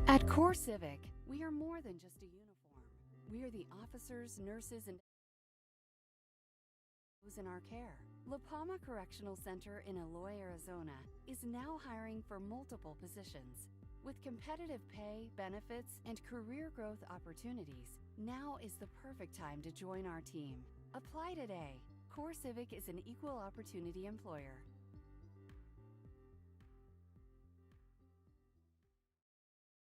At Core Civic, we are more than just a uniform. We are the officers, nurses, and those in our care. La Palma Correctional Center in Eloy, Arizona is now hiring for multiple positions. With competitive pay, benefits, and career growth opportunities, now is the perfect time to join our team. Apply today. Core Civic is an equal opportunity employer.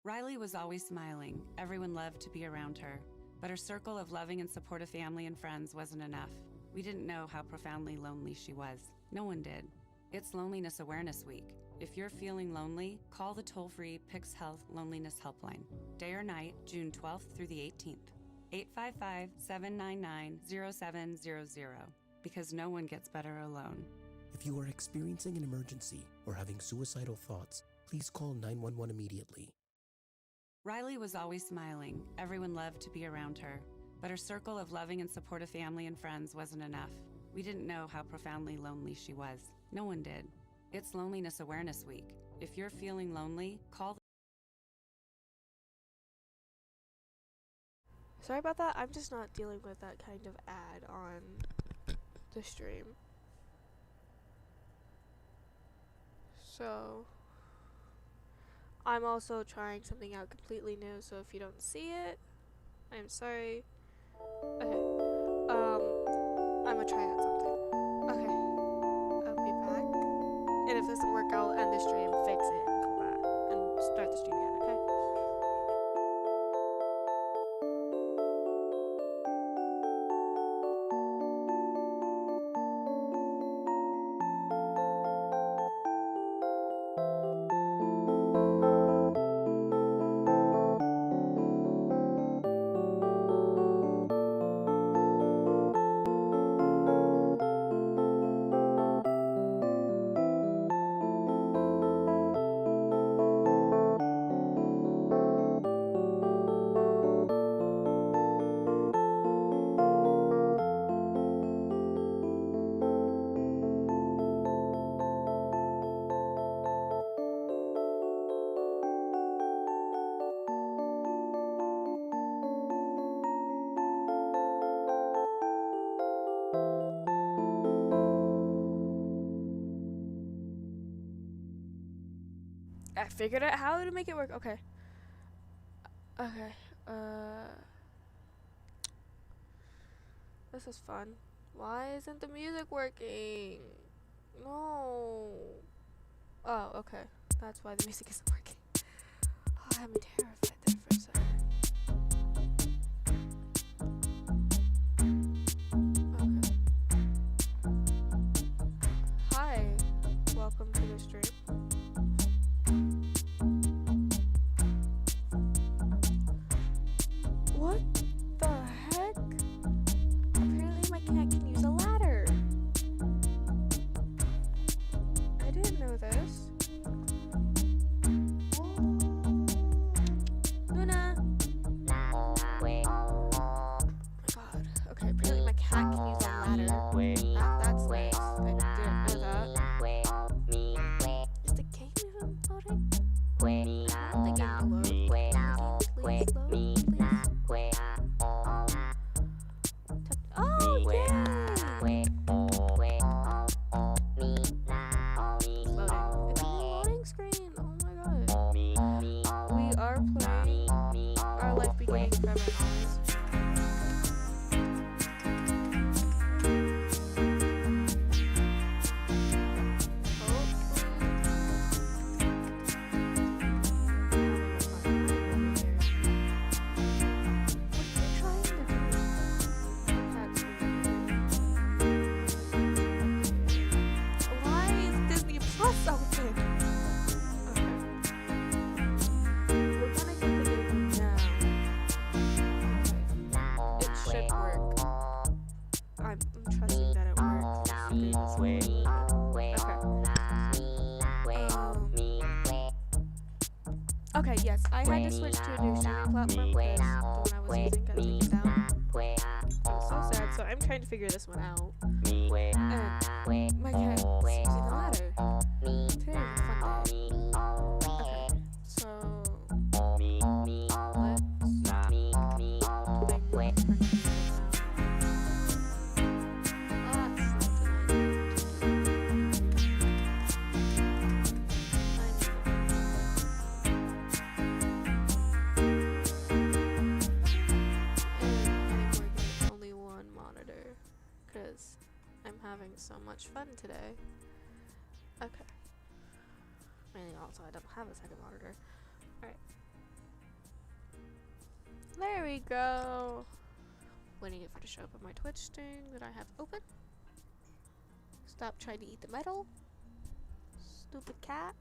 Riley was always smiling. Everyone loved to be around her. But her circle of loving and supportive family and friends wasn't enough. We didn't know how profoundly lonely she was. No one did. It's Loneliness Awareness Week. If you're feeling lonely, call the toll-free PICS Health Loneliness Helpline. Day or night, June 12th through the 18th. 855-799-0700. Because no one gets better alone. If you are experiencing an emergency or having suicidal thoughts, please call 911 immediately. Riley was always smiling. Everyone loved to be around her. But her circle of loving and supportive family and friends wasn't enough. We didn't know how profoundly lonely she was. No one did. It's Loneliness Awareness Week. If you're feeling lonely, call the... Sorry about that. I'm just not dealing with that kind of ad on the stream. So, I'm also trying something out completely new, so if you don't see it, I'm sorry. Okay. I'm gonna try out something. Okay. I'll be back. And if this doesn't work, I'll end the stream, fix it, and come back and start the stream again, okay? I figured out how to make it work. Okay. Okay. This is fun. Why isn't the music working? No. Oh, okay. That's why the music isn't working. Oh, I'm terrified there for a second. Okay. Hi. Welcome to the stream. What the heck? Apparently my cat can use a ladder. I didn't know this. Luna! Oh my god. Okay, apparently my cat can use a ladder. That's nice. I didn't know that. Is the game even loading? The game load. Please load. Please. Oh, yay! Loading. It's a loading screen. Oh my god. We are playing Our Life Beginning Forever Noise. Why is Disney Plus open? Okay. We're gonna get the game now. Okay. It should work. I'm trusting that it works. Okay, yes, I had to switch to a new streaming platform because the one I was using got taken down. It was so sad, so I'm trying to figure this one out. And my cat is using a ladder. Today is a fun day. Okay, so Only one monitor, because I'm having so much fun today. Okay. Mainly also I don't have a second monitor. Alright. There we go. Waiting for it to show up on my Twitch thing that I have open. Stop trying to eat the metal. Stupid cat.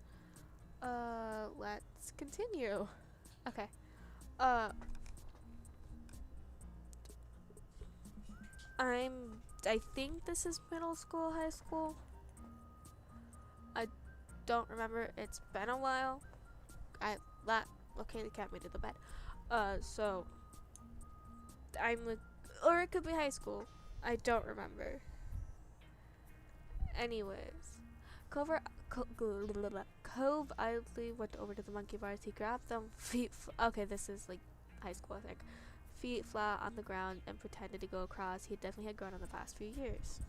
Let's continue. Okay. I think this is middle school, high school. I don't remember. It's been a while. Okay, the cat made it to the bed. So or it could be high school. I don't remember. Anyways, Cove idly went over to the monkey bars. He grabbed them okay, this is like high school, I think. Feet flat on the ground and pretended to go across. He definitely had grown in the past few years.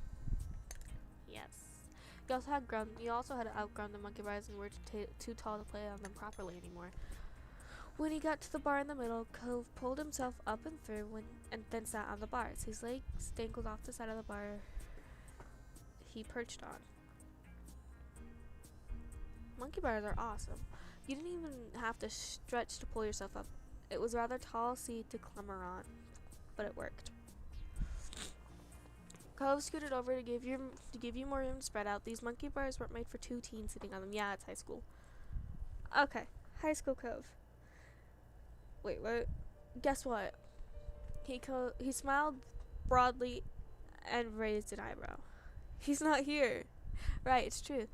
Yes. You also had outgrown the monkey bars and were too tall to play on them properly anymore. When he got to the bar in the middle, Cove pulled himself up and through and then sat on the bars. His legs dangled off the side of the bar he perched on. Monkey bars are awesome. You didn't even have to stretch to pull yourself up. It was a rather tall seat to clamber on, but it worked. Cove scooted over to give you more room to spread out. These monkey bars weren't made for two teens sitting on them. Yeah, it's high school. Okay, high school Cove. Wait, what? Guess what? He smiled broadly and raised an eyebrow. He's not here. Right, it's true.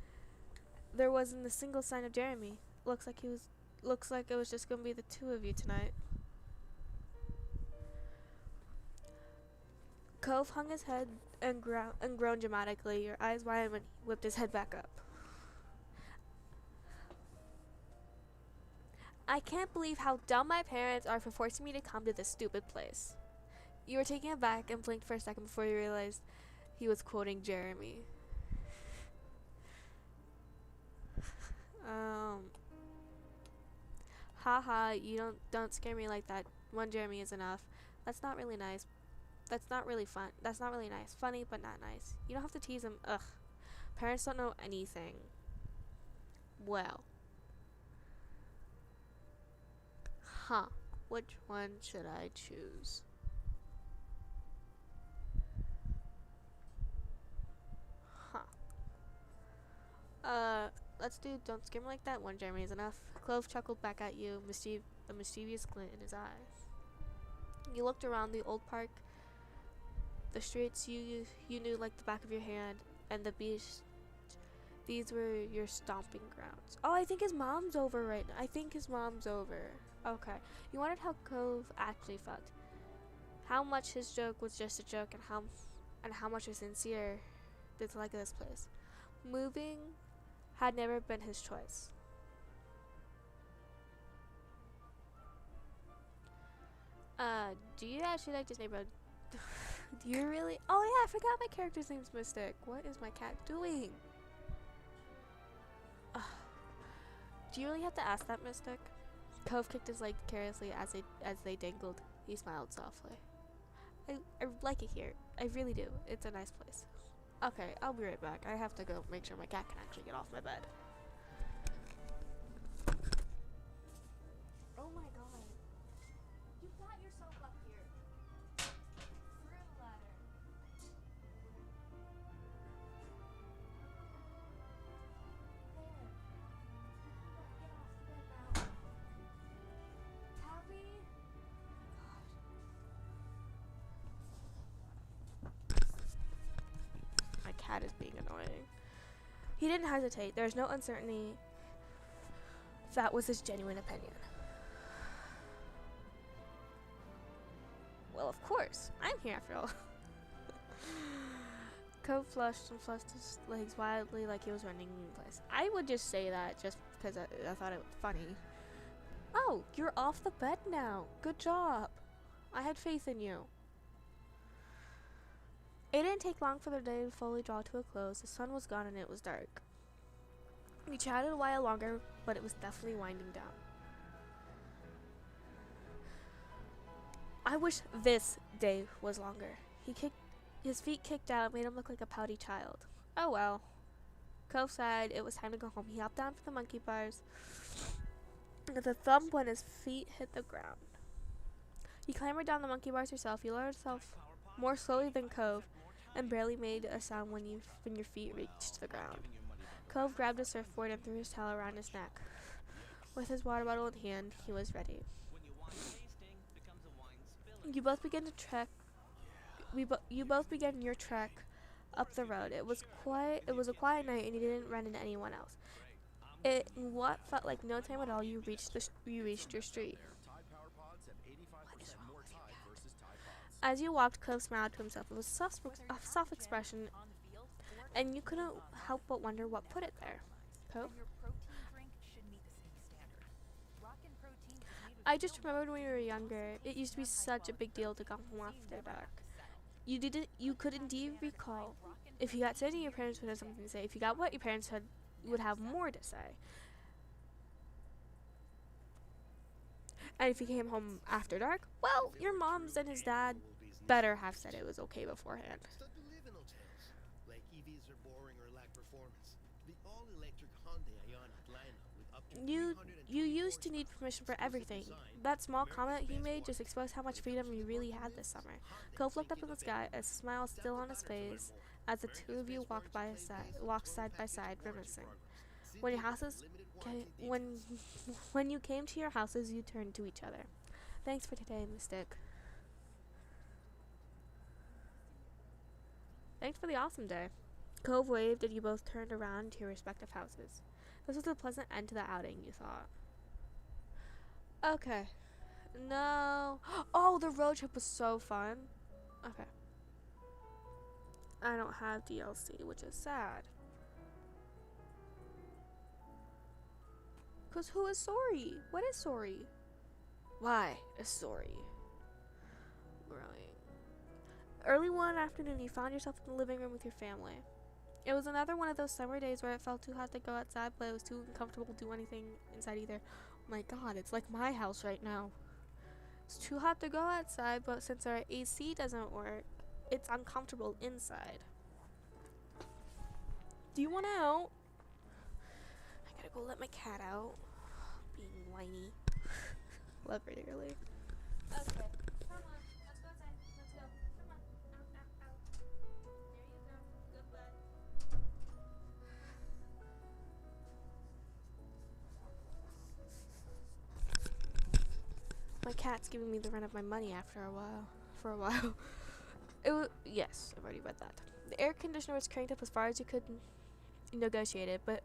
There wasn't a single sign of Jeremy. Looks like it was just gonna be the two of you tonight. Cove hung his head and groaned dramatically. Your eyes widened when he whipped his head back up. I can't believe how dumb my parents are for forcing me to come to this stupid place. You were taken aback and blinked for a second before you realized he was quoting Jeremy. Haha, you don't scare me like that. One Jeremy is enough. That's not really nice. That's not really fun. That's not really nice. Funny, but not nice. You don't have to tease him. Ugh. Parents don't know anything. Well. Huh. Which one should I choose? Let's do Don't Scare Me Like That. One Jeremy is enough. Clove chuckled back at you, a mischievous glint in his eyes. You looked around the old park, the streets you knew like the back of your hand, and the beach. These were your stomping grounds. Oh, I think his mom's over right now. I think his mom's over. Okay. You wondered how Cove actually felt. How much his joke was just a joke, and how much was sincere dislike of this place. Moving had never been his choice. Do you actually like this neighborhood? Do you really? Oh yeah, I forgot my character's name's Mystic. What is my cat doing? Do you really have to ask that, Mystic? Cove kicked his leg carelessly as they dangled. He smiled softly. I like it here. I really do. It's a nice place. Okay, I'll be right back. I have to go make sure my cat can actually get off my bed. Oh my god. You got yourself up here. Through the ladder. There. Get off the bed now. Happy? My cat is being annoying. He didn't hesitate. There was no uncertainty. That was his genuine opinion. Well, of course. I'm here after all. Cove flushed and flushed his legs wildly like he was running in place. I would just say that just because I thought it was funny. Oh, you're off the bed now. Good job. I had faith in you. It didn't take long for the day to fully draw to a close. The sun was gone and it was dark. We chatted a while longer, but it was definitely winding down. I wish this day was longer. His feet kicked out, made him look like a pouty child. Oh well. Cove sighed. It was time to go home. He hopped down for the monkey bars with a thump when his feet hit the ground. He clambered down the monkey bars herself. He lowered himself more slowly than Cove and barely made a sound when your feet reached the ground. Cove grabbed a surfboard and threw his towel around his neck. With his water bottle in hand, he was ready. You both began your trek up the road. It was a quiet night, and you didn't run into anyone else. In what felt like no time at all, you reached your street. What is wrong with your cat? As you walked, Cove smiled to himself. It was a soft expression, and you couldn't help but wonder what put it there. Cove? I just remembered when we were younger, it used to be such a big deal to come home after dark. You could indeed recall. If you got sitting, your parents would have something to say. If you got what, your parents would have more to say. And if you came home after dark, well, your moms and his dad better have said it was okay beforehand. You used to need permission for everything. That small comment he made just exposed how much freedom you really had this summer. Cove looked up in the sky, a smile still on his face, as the two of you walked side by side, grimacing. When you came to your houses, you turned to each other. Thanks for today, Mystic. Thanks for the awesome day. Cove waved, and you both turned around to your respective houses. This was a pleasant end to the outing, you thought. Okay. No. Oh, the road trip was so fun. Okay. I don't have DLC, which is sad. Because who is sorry? What is sorry? Why is sorry? Right. Early one afternoon, you found yourself in the living room with your family. It was another one of those summer days where it felt too hot to go outside, but it was too uncomfortable to do anything inside either. Oh my god, it's like my house right now. It's too hot to go outside, but since our AC doesn't work, it's uncomfortable inside. Do you want out? I gotta go let my cat out. Being whiny. Love her dearly. Okay, come on, let's go outside. Let's go. Come on. Out. There you go. Good luck. My cat's giving me the run of my money for a while. Yes, I've already read that. The air conditioner was cranked up as far as you could negotiate it, but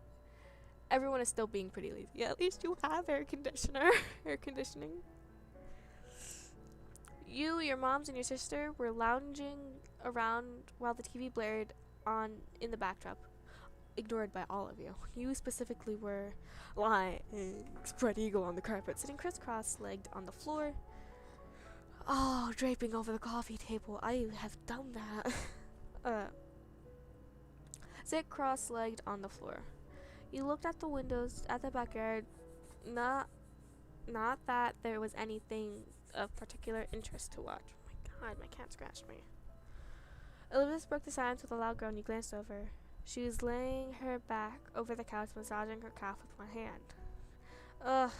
everyone is still being pretty lazy. Yeah, at least you have air conditioning. You, your moms, and your sister were lounging around while the TV blared on in the backdrop, ignored by all of you. You specifically were lying, spread eagle on the carpet, sitting crisscross-legged on the floor. Oh, draping over the coffee table. I have done that. Sit cross-legged on the floor. You looked at the windows at the backyard. Not that there was anything of particular interest to watch. Oh my god, my cat scratched me. Elizabeth broke the silence with a loud groan. You glanced over. She was laying her back over the couch, massaging her calf with one hand. Ugh,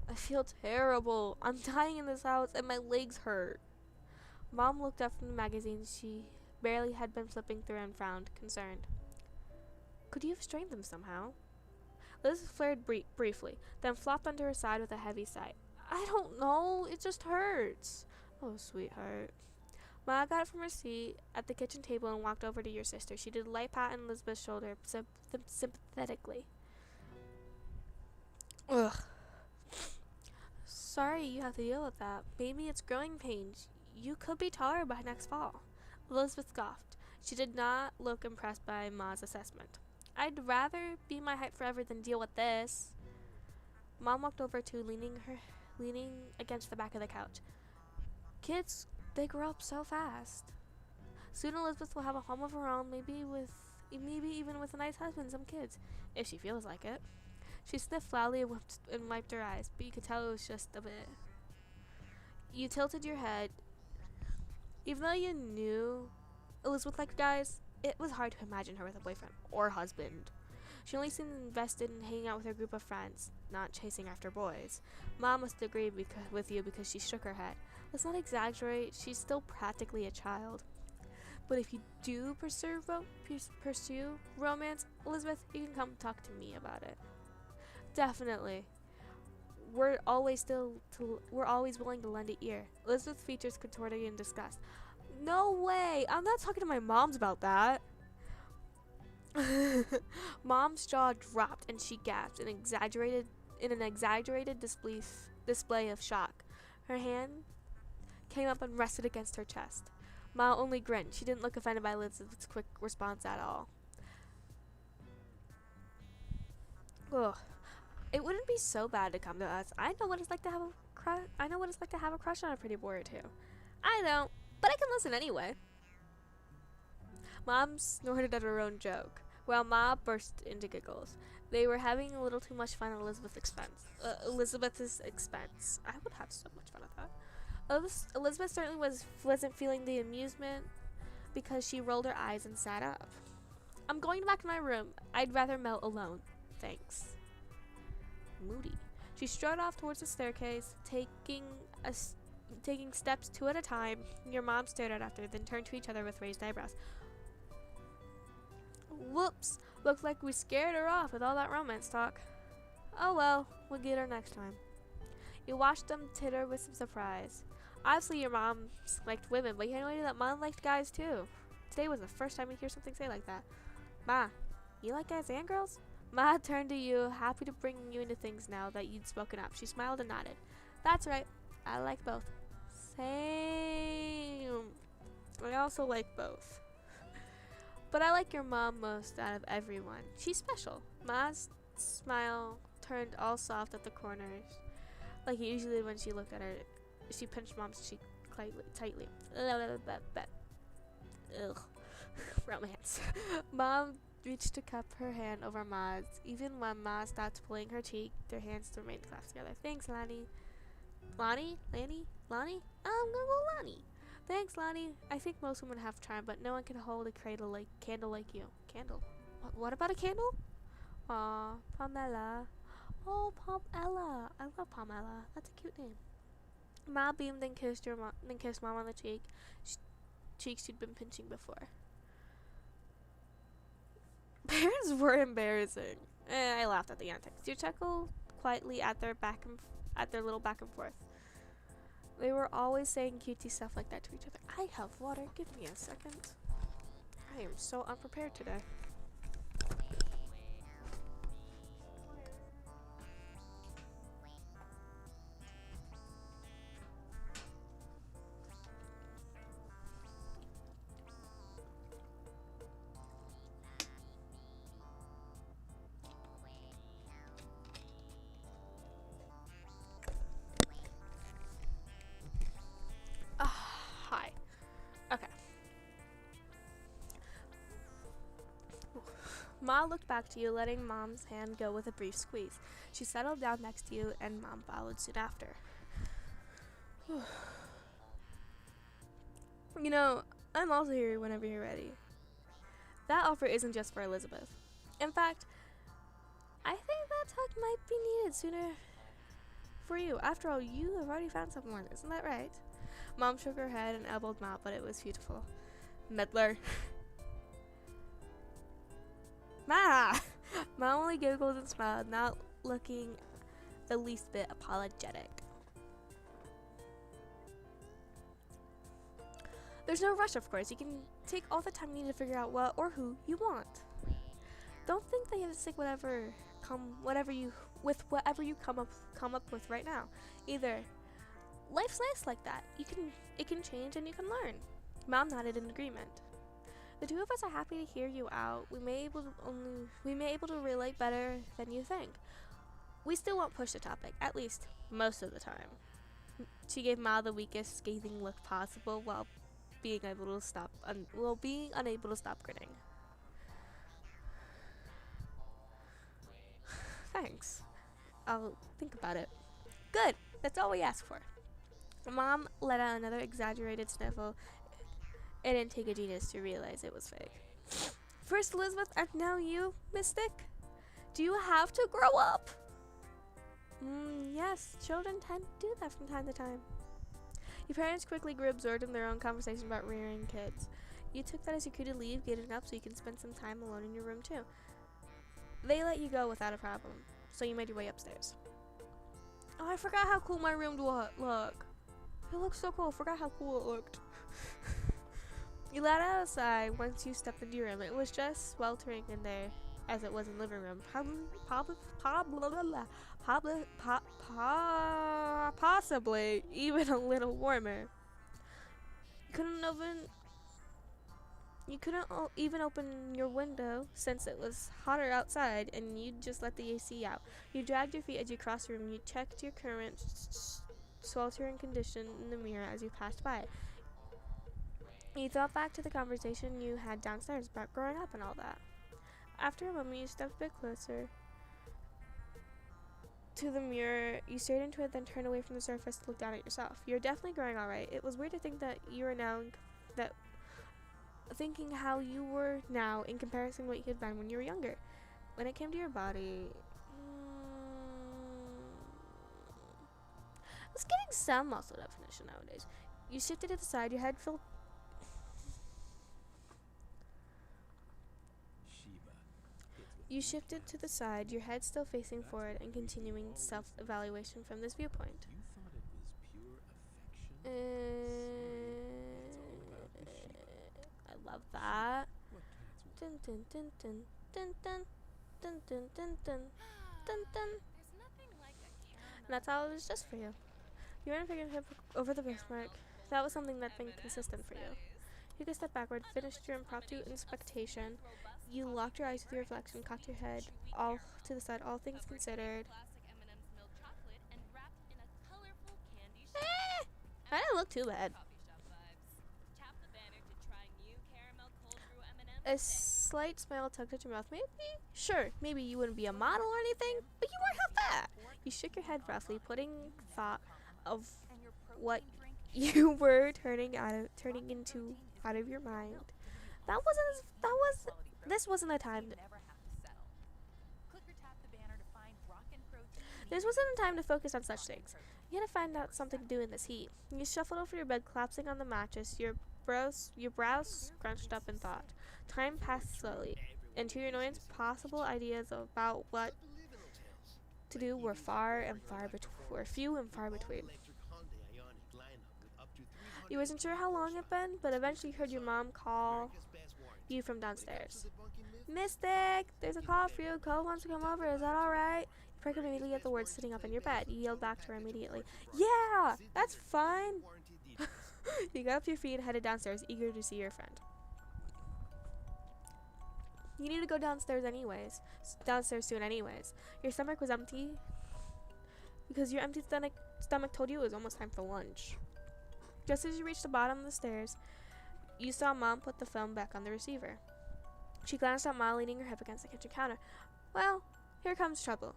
I feel terrible. I'm dying in this house and my legs hurt. Mom looked up from the magazine she barely had been flipping through and frowned, concerned. Could you have strained them somehow? Liz flared briefly, then flopped onto her side with a heavy sigh. I don't know. It just hurts. Oh, sweetheart. Ma got up from her seat at the kitchen table and walked over to your sister. She did a light pat on Elizabeth's shoulder sympathetically. Ugh. Sorry you have to deal with that. Maybe it's growing pains. You could be taller by next fall. Elizabeth scoffed. She did not look impressed by Ma's assessment. I'd rather be my height forever than deal with this. Mom walked over too, leaning against the back of the couch. Kids, they grow up so fast. Soon Elizabeth will have a home of her own, maybe even with a nice husband and some kids, if she feels like it. She sniffed loudly and wiped her eyes, but you could tell it was just a bit. You tilted your head. Even though you knew Elizabeth liked guys, it was hard to imagine her with a boyfriend or husband. She only seemed invested in hanging out with her group of friends, not chasing after boys. Mom must agree with you because she shook her head. Let's not exaggerate, she's still practically a child. But if you do pursue romance, Elizabeth, you can come talk to me about it. Definitely. We're always willing to lend an ear. Elizabeth's features contorted in disgust. No way! I'm not talking to my moms about that. Mom's jaw dropped and she gasped in an exaggerated display of shock. Her hand came up and rested against her chest. Ma only grinned. She didn't look offended by Elizabeth's quick response at all. Ugh. It wouldn't be so bad to come to us. I know what it's like to have a crush on a pretty boy or two. I don't, but I can listen anyway. Mom snorted at her own joke, while Ma burst into giggles. They were having a little too much fun at Elizabeth's expense. I would have so much fun at that. Elizabeth certainly wasn't feeling the amusement because she rolled her eyes and sat up. I'm going back to my room. I'd rather melt alone. Thanks. Moody. She strode off towards the staircase, taking steps two at a time. Your mom stared at after, then turned to each other with raised eyebrows. Whoops! Looks like we scared her off with all that romance talk. Oh well, we'll get her next time. You watched them titter with some surprise. Obviously your mom liked women, but you had no idea that Mom liked guys too. Today was the first time you hear something say like that. Ma, you like guys and girls? Ma turned to you, happy to bring you into things now that you'd spoken up. She smiled and nodded. That's right, I like both. Same. I also like both. But I like your mom most out of everyone. She's special. Ma's smile turned all soft at the corners. Like usually when she looked at her, she pinched Mom's cheek tightly. Ugh. Romance. Mom reached to cup her hand over Ma's. Even when Ma stopped pulling her cheek, their hands remained clasped together. Thanks, Lonnie. Lonnie? Lonnie? I'm gonna go Lonnie. Thanks, Lonnie. I think most women have charm, but no one can hold a candle like you. Candle? What about a candle? Aw, Pamela. Oh, Pamela. I love Pamela. That's a cute name. Ma beamed and kissed Mom on the cheek she'd been pinching before. Parents were embarrassing. I laughed at the antics. You chuckled quietly at their little back and forth. They were always saying cutesy stuff like that to each other. I have water. Give me a second. I am so unprepared today. Hi. Okay. Ma looked back to you, letting Mom's hand go with a brief squeeze. She settled down next to you, and Mom followed soon after. You know, I'm also here whenever you're ready. That offer isn't just for Elizabeth. In fact, I think that talk might be needed sooner for you. After all, you have already found someone, isn't that right? Mom shook her head and elbowed Ma, but it was futile. Meddler. Ma! Ma only giggled and smiled, not looking the least bit apologetic. There's no rush, of course. You can take all the time you need to figure out what or who you want. Don't think that you have to stick whatever you come up with right now. Either life's nice like that. It can change and you can learn. Mom nodded in agreement. The two of us are happy to hear you out. We may able to relate better than you think. We still won't push the topic, at least most of the time. She gave Ma the weakest, scathing look possible while being unable to stop grinning. Thanks. I'll think about it. Good. That's all we ask for. Mom let out another exaggerated sniffle. It didn't take a genius to realize it was fake. First Elizabeth, and now you, Mystic? Do you have to grow up? Yes, children tend to do that from time to time. Your parents quickly grew absorbed in their own conversation about rearing kids. You took that as your cue to leave, getting up so you can spend some time alone in your room too. They let you go without a problem, so you made your way upstairs. Oh, I forgot how cool my room looked. It looked so cool. I forgot how cool it looked. You let out a sigh once you stepped into your room. It was just sweltering in there as it was in the living room. Possibly even a little warmer. You couldn't even open your window since it was hotter outside, and you just let the AC out. You dragged your feet as you crossed the room. You checked your current sweltering condition in the mirror as you passed by it. You thought back to the conversation you had downstairs about growing up and all that. After a moment, you stepped a bit closer to the mirror. You stared into it, then turned away from the surface to look down at yourself. You're definitely growing alright. It was weird to think that you are now thinking how you were now in comparison to what you had been when you were younger. When it came to your body, I was getting some muscle definition nowadays. You shifted to the side, your head filled. You shifted to the side, your head still facing forward and continuing self-evaluation from this viewpoint. I love that. Dun dun dun dun dun dun dun dun dun dun dun dun. And that's how it was just for you. You ran a fingertip over the birthmark. That was something that'd been consistent for you. You took a step backward, finished your impromptu inspection. You locked your eyes with your reflection, cocked your head all to the side, all things considered. I didn't look too bad. A slight smile tugged at your mouth. Maybe you wouldn't be a model or anything, but you weren't half that. You shook your head roughly, putting thought of what you were turning into out of your mind. This wasn't a time to focus on such things. You had to find out something to do in this heat. You shuffled over your bed, collapsing on the mattress, your brows scrunched up in thought. Time passed slowly, and to your annoyance, possible ideas about what to do were few and far between. You wasn't sure how long it'd been, but eventually you heard your mom call you from downstairs. Mystic, there's a call for you. Cole wants to come over. Is that alright? You perked up immediately at the words sitting up in your bed. You yelled back to her immediately. Yeah, that's fine. You got up to your feet and headed downstairs, eager to see your friend. You need to go downstairs soon anyways. Your stomach was empty because your empty stomach told you it was almost time for lunch. Just as you reached the bottom of the stairs, you saw Mom put the phone back on the receiver. She glanced at Ma leaning her hip against the kitchen counter. Well, here comes trouble.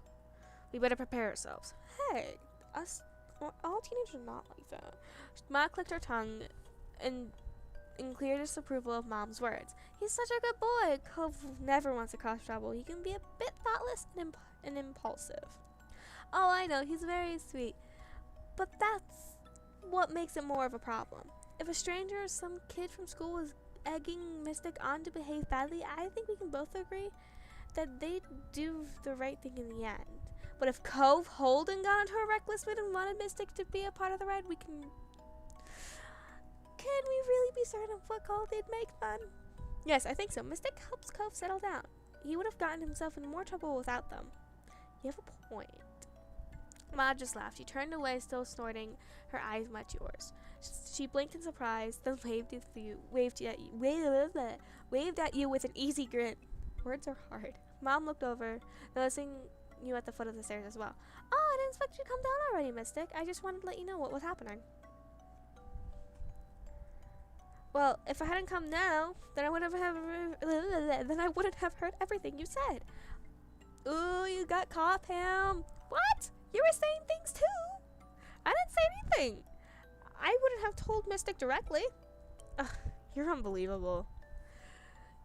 We better prepare ourselves. Hey, all teenagers are not like that. Ma clicked her tongue in clear disapproval of Mom's words. He's such a good boy. Cove never wants to cause trouble. He can be a bit thoughtless and impulsive. Oh, I know, he's very sweet. But that's what makes it more of a problem. If a stranger or some kid from school was egging Mystic on to behave badly, I think we can both agree that they'd do the right thing in the end. But if Cove Holden got into a reckless mood and wanted Mystic to be a part of the ride, can we really be certain of what call they'd make fun? Yes, I think so. Mystic helps Cove settle down. He would have gotten himself in more trouble without them. You have a point. Ma just laughed. She turned away, still snorting. Her eyes met yours. She blinked in surprise, then waved at you with an easy grin. Words are hard. Mom looked over, noticing you at the foot of the stairs as well. Oh, I didn't expect you to come down already, Mystic. I just wanted to let you know what was happening. Well, if I hadn't come now, then I wouldn't have heard everything you said. Ooh, you got caught, Pam. What? You were saying things too. I didn't say anything. I wouldn't have told Mystic directly. Ugh, you're unbelievable.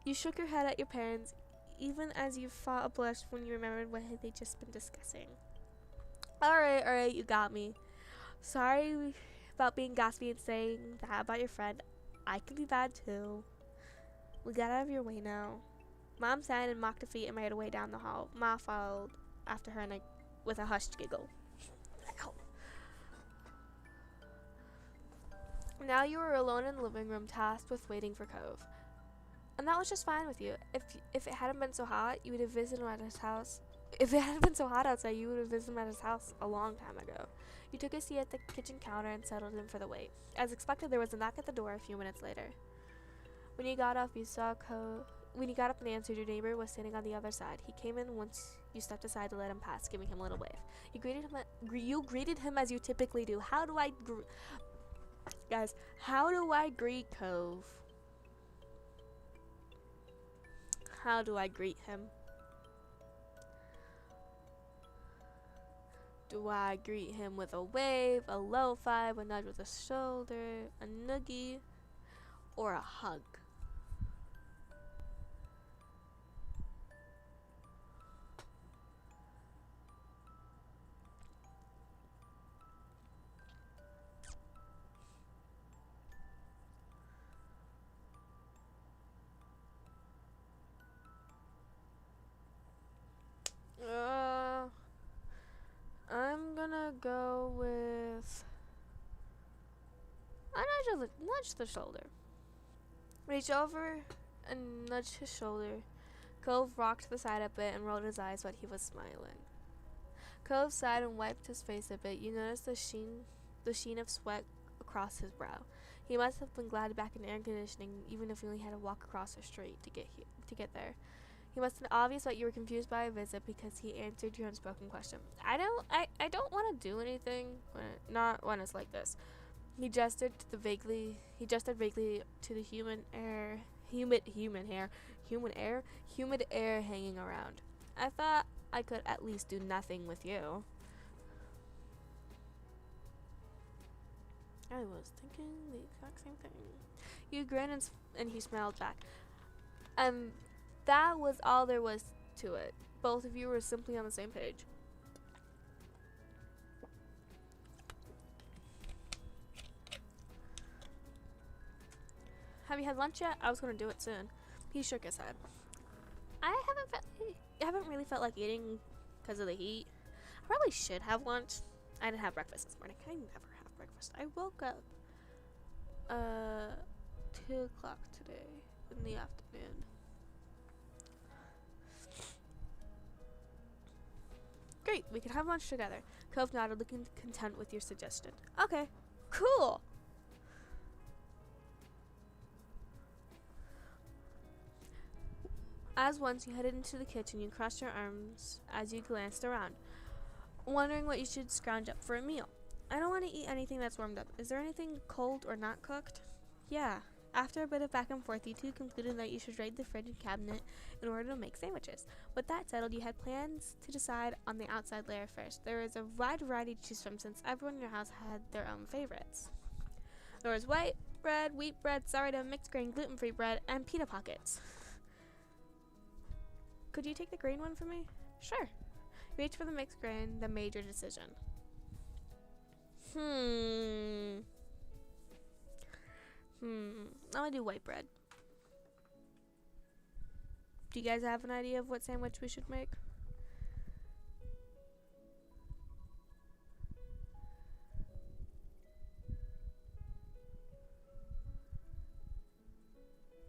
You shook your head at your parents, even as you fought a blush when you remembered what had they just been discussing. Alright, you got me. Sorry about being gossipy and saying that about your friend. I can be bad too. We got out of your way now. Mom sighed and mocked defeat and made her way down the hall. Ma followed after her with a hushed giggle. Ow. Now you were alone in the living room, tasked with waiting for Cove. And that was just fine with you. If it hadn't been so hot, you would have visited him at his house. If it hadn't been so hot outside, you would have visited him at his house a long time ago. You took a seat at the kitchen counter and settled in for the wait. As expected, there was a knock at the door a few minutes later. When you got up, When you got up and answered, your neighbor was standing on the other side. He came in once you stepped aside to let him pass, giving him a little wave. You greeted him as you typically do. Guys, how do I greet Cove? How do I greet him? Do I greet him with a wave, a low five, a nudge with a shoulder, a noogie, or a hug? I'm gonna go with I nudge the shoulder. Reach over and nudge his shoulder. Cove rocked to the side a bit and rolled his eyes, but he was smiling. Cove sighed and wiped his face a bit. You noticed the sheen of sweat across his brow. He must have been glad to be back in air conditioning, even if he only had to walk across the street to get there. He must have been obvious that you were confused by a visit because he answered your unspoken question. I don't want to do anything, not when it's like this. He gestured vaguely to the humid air hanging around. I thought I could at least do nothing with you. I was thinking the exact same thing. You grinned and he smiled back. That was all there was to it. Both of you were simply on the same page. Have you had lunch yet? I was going to do it soon. He shook his head. I haven't really felt like eating because of the heat. I probably should have lunch. I didn't have breakfast this morning. I never have breakfast. I woke up 2 o'clock today in the afternoon. Great, we can have lunch together. Cove nodded, looking content with your suggestion. Okay, cool. As once you headed into the kitchen, you crossed your arms as you glanced around, wondering what you should scrounge up for a meal. I don't want to eat anything that's warmed up. Is there anything cold or not cooked? Yeah. After a bit of back and forth, you two concluded that you should raid the fridge and cabinet in order to make sandwiches. With that settled, you had plans to decide on the outside layer first. There was a wide variety to choose from since everyone in your house had their own favorites. There was white bread, wheat bread, sourdough, mixed grain, gluten-free bread, and pita pockets. Could you take the grain one for me? Sure. Reach for the mixed grain, then made your decision. I'm gonna do white bread. Do you guys have an idea of what sandwich we should make?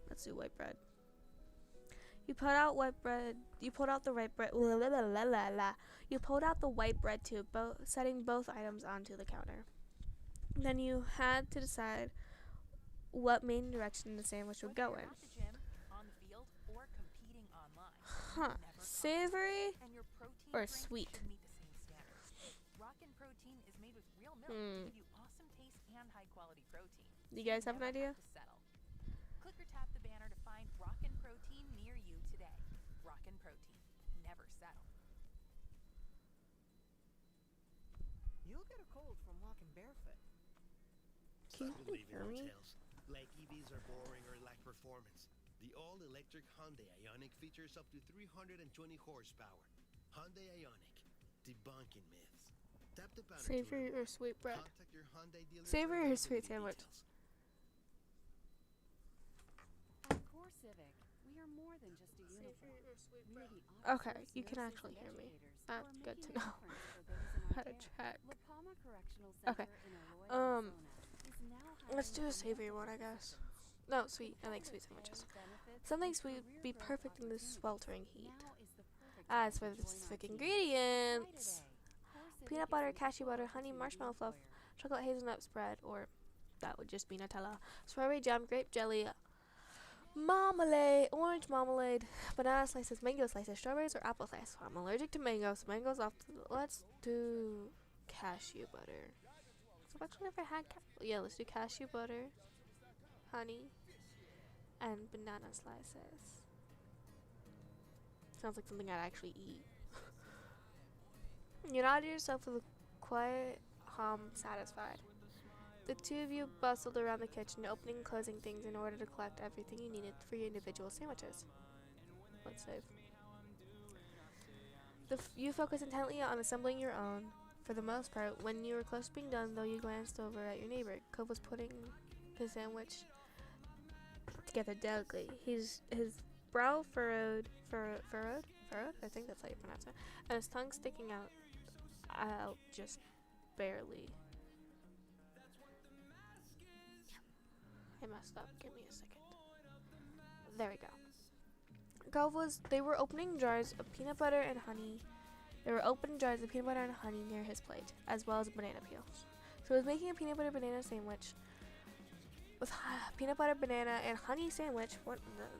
Let's do white bread. You pulled out white bread. You pulled out the white bread. You pulled out the white bread too, setting both items onto the counter. Then you had to decide what main direction the sandwich would go in. Huh. Savory or sweet? Do you guys have an idea? protein near you today. Rockin' Protein. Never settle. You'll get a cold from walking barefoot. Can Stop you believing hear me? hotels. Like EVs are boring or lack performance. The all-electric Hyundai Ioniq features up to 320 horsepower. Hyundai Ioniq, debunking myths. Tap the banner to Savory or remote. sweet bread? Contact your Hyundai dealer Savory for or sweet availability sandwich? details. At Core Civic, we are more than just a uniform. We're the Okay, officers, you can nurses, actually and hear me. educators who That's are good to making a know. difference for those in our How to care. check. La Palma Correctional Okay. Center in Eloy, Arizona, is now Let's do a hiring for savory one, I multiple guess. positions. No, sweet. I like Competitive sweet pay, sandwiches. benefits, Something and sweet would career be growth perfect in this opportunities. sweltering heat. Now is the perfect As time for to the join our specific team. ingredients, Try today. Core Civic peanut is butter, an cashew equal butter, honey, opportunity marshmallow fluff, employer. chocolate hazelnut spread, or that would just be Nutella, strawberry jam, grape jelly, marmalade, orange marmalade, banana slices, mango slices, strawberries, or apple slices. I'm allergic to mangoes. So mangoes off. Let's do cashew butter. So I've actually never had. Yeah, let's do cashew butter, honey, and banana slices. Sounds like something I'd actually eat. You nodded yourself with a quiet hum, satisfied. The two of you bustled around the kitchen, opening and closing things in order to collect everything you needed for your individual sandwiches. Let's save. You focused intently on assembling your own. For the most part, when you were close to being done, though, you glanced over at your neighbor. Cove was putting his sandwich together delicately. His brow furrowed. I think that's how you pronounce it. And his tongue sticking out just barely. I messed up. Give me a second. There we go. They were opening jars of peanut butter and honey. There were open jars of peanut butter and honey near his plate, as well as banana peels. So he was making a peanut butter banana sandwich with peanut butter banana and honey sandwich.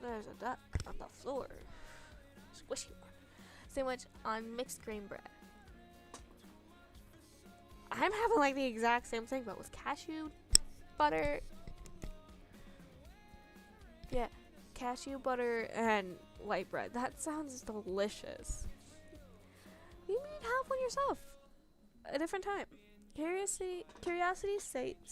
There's a duck on the floor. Squishy one. Sandwich on mixed grain bread. I'm having like the exact same thing, but with cashew butter. Yeah, cashew butter and white bread. That sounds delicious. You may have one yourself. A different time. Curiosity satiated?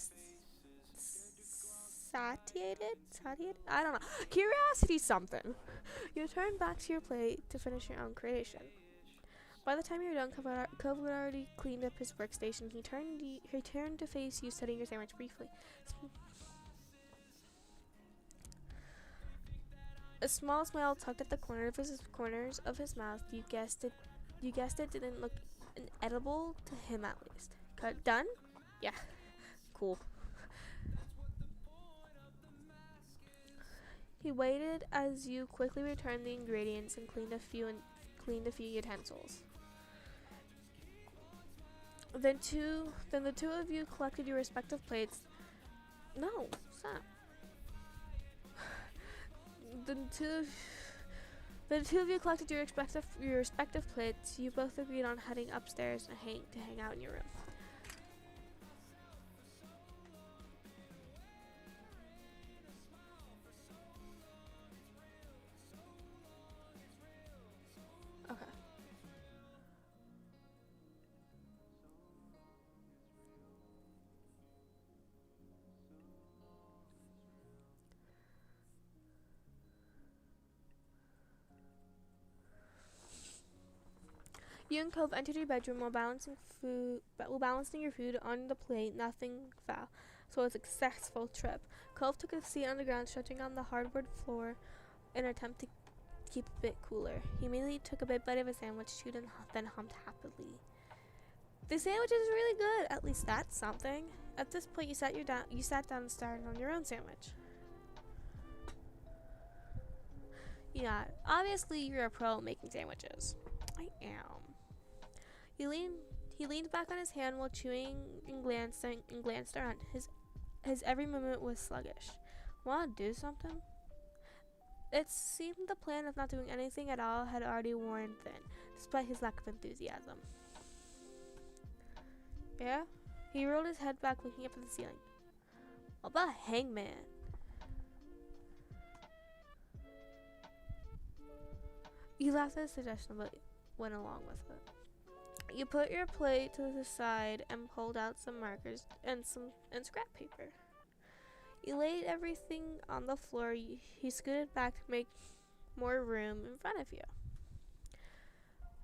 I don't know. Curiosity something. You turn back to your plate to finish your own creation. By the time you're done, Cove had already cleaned up his workstation. He turned to face you, studying your sandwich briefly. A small smile tugged at the corners of his mouth. You guessed it didn't look inedible to him, at least. Done? Yeah. Cool. He waited as you quickly returned the ingredients and cleaned a few utensils. Then the two of you collected your respective plates. No, stop. The two of you collected your respective plates. You both agreed on heading upstairs and to hang out in your room. Okay. You and Cove entered your bedroom while balancing your food on the plate. Nothing foul, so it was a successful trip. Cove took a seat on the ground, stretching on the hardwood floor in an attempt to keep a bit cooler. He immediately took a bite of a sandwich, chewed, and then hummed happily. The sandwich is really good. At least that's something. At this point, you sat down and started on your own sandwich. Yeah, obviously you're a pro at making sandwiches. I am. He leaned back on his hand while chewing and glanced around. His every movement was sluggish. Wanna do something? It seemed the plan of not doing anything at all had already worn thin, despite his lack of enthusiasm. Yeah? He rolled his head back, looking up at the ceiling. What about Hangman? You laughed at the suggestion, but went along with it. You put your plate to the side and pulled out some markers and scrap paper. You laid everything on the floor. He scooted back to make more room in front of you.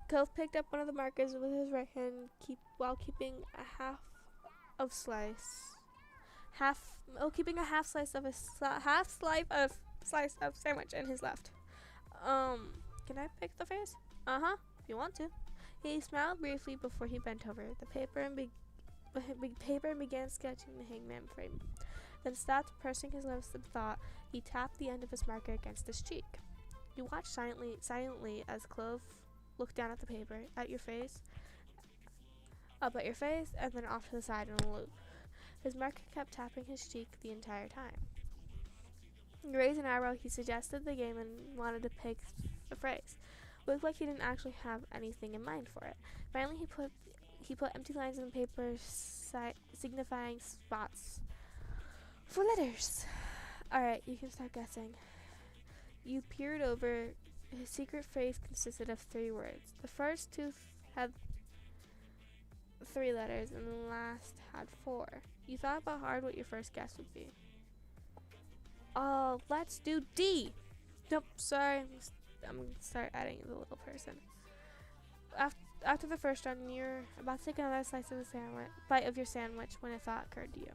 Cove picked up one of the markers with his right hand, while keeping a half slice of sandwich in his left. Can I pick the face? If you want to. He smiled briefly before he bent over the paper and began sketching the hangman frame. Then stopped, pursing his lips in thought. He tapped the end of his marker against his cheek. You watched silently as Clove looked down at the paper, at your face, up at your face, and then off to the side in a loop. His marker kept tapping his cheek the entire time. You raised an eyebrow. He suggested the game and wanted to pick the phrase. It looked like he didn't actually have anything in mind for it. Finally, he put empty lines in the paper, signifying spots for letters. Alright, you can start guessing. You peered over. His secret phrase consisted of 3 words. The first 2 had 3 letters, and the last had 4. You thought about hard what your first guess would be. Oh, let's do D. Nope, sorry. I'm going to start adding the little person. After the first round, you're about to take another bite of your sandwich when a thought occurred to you.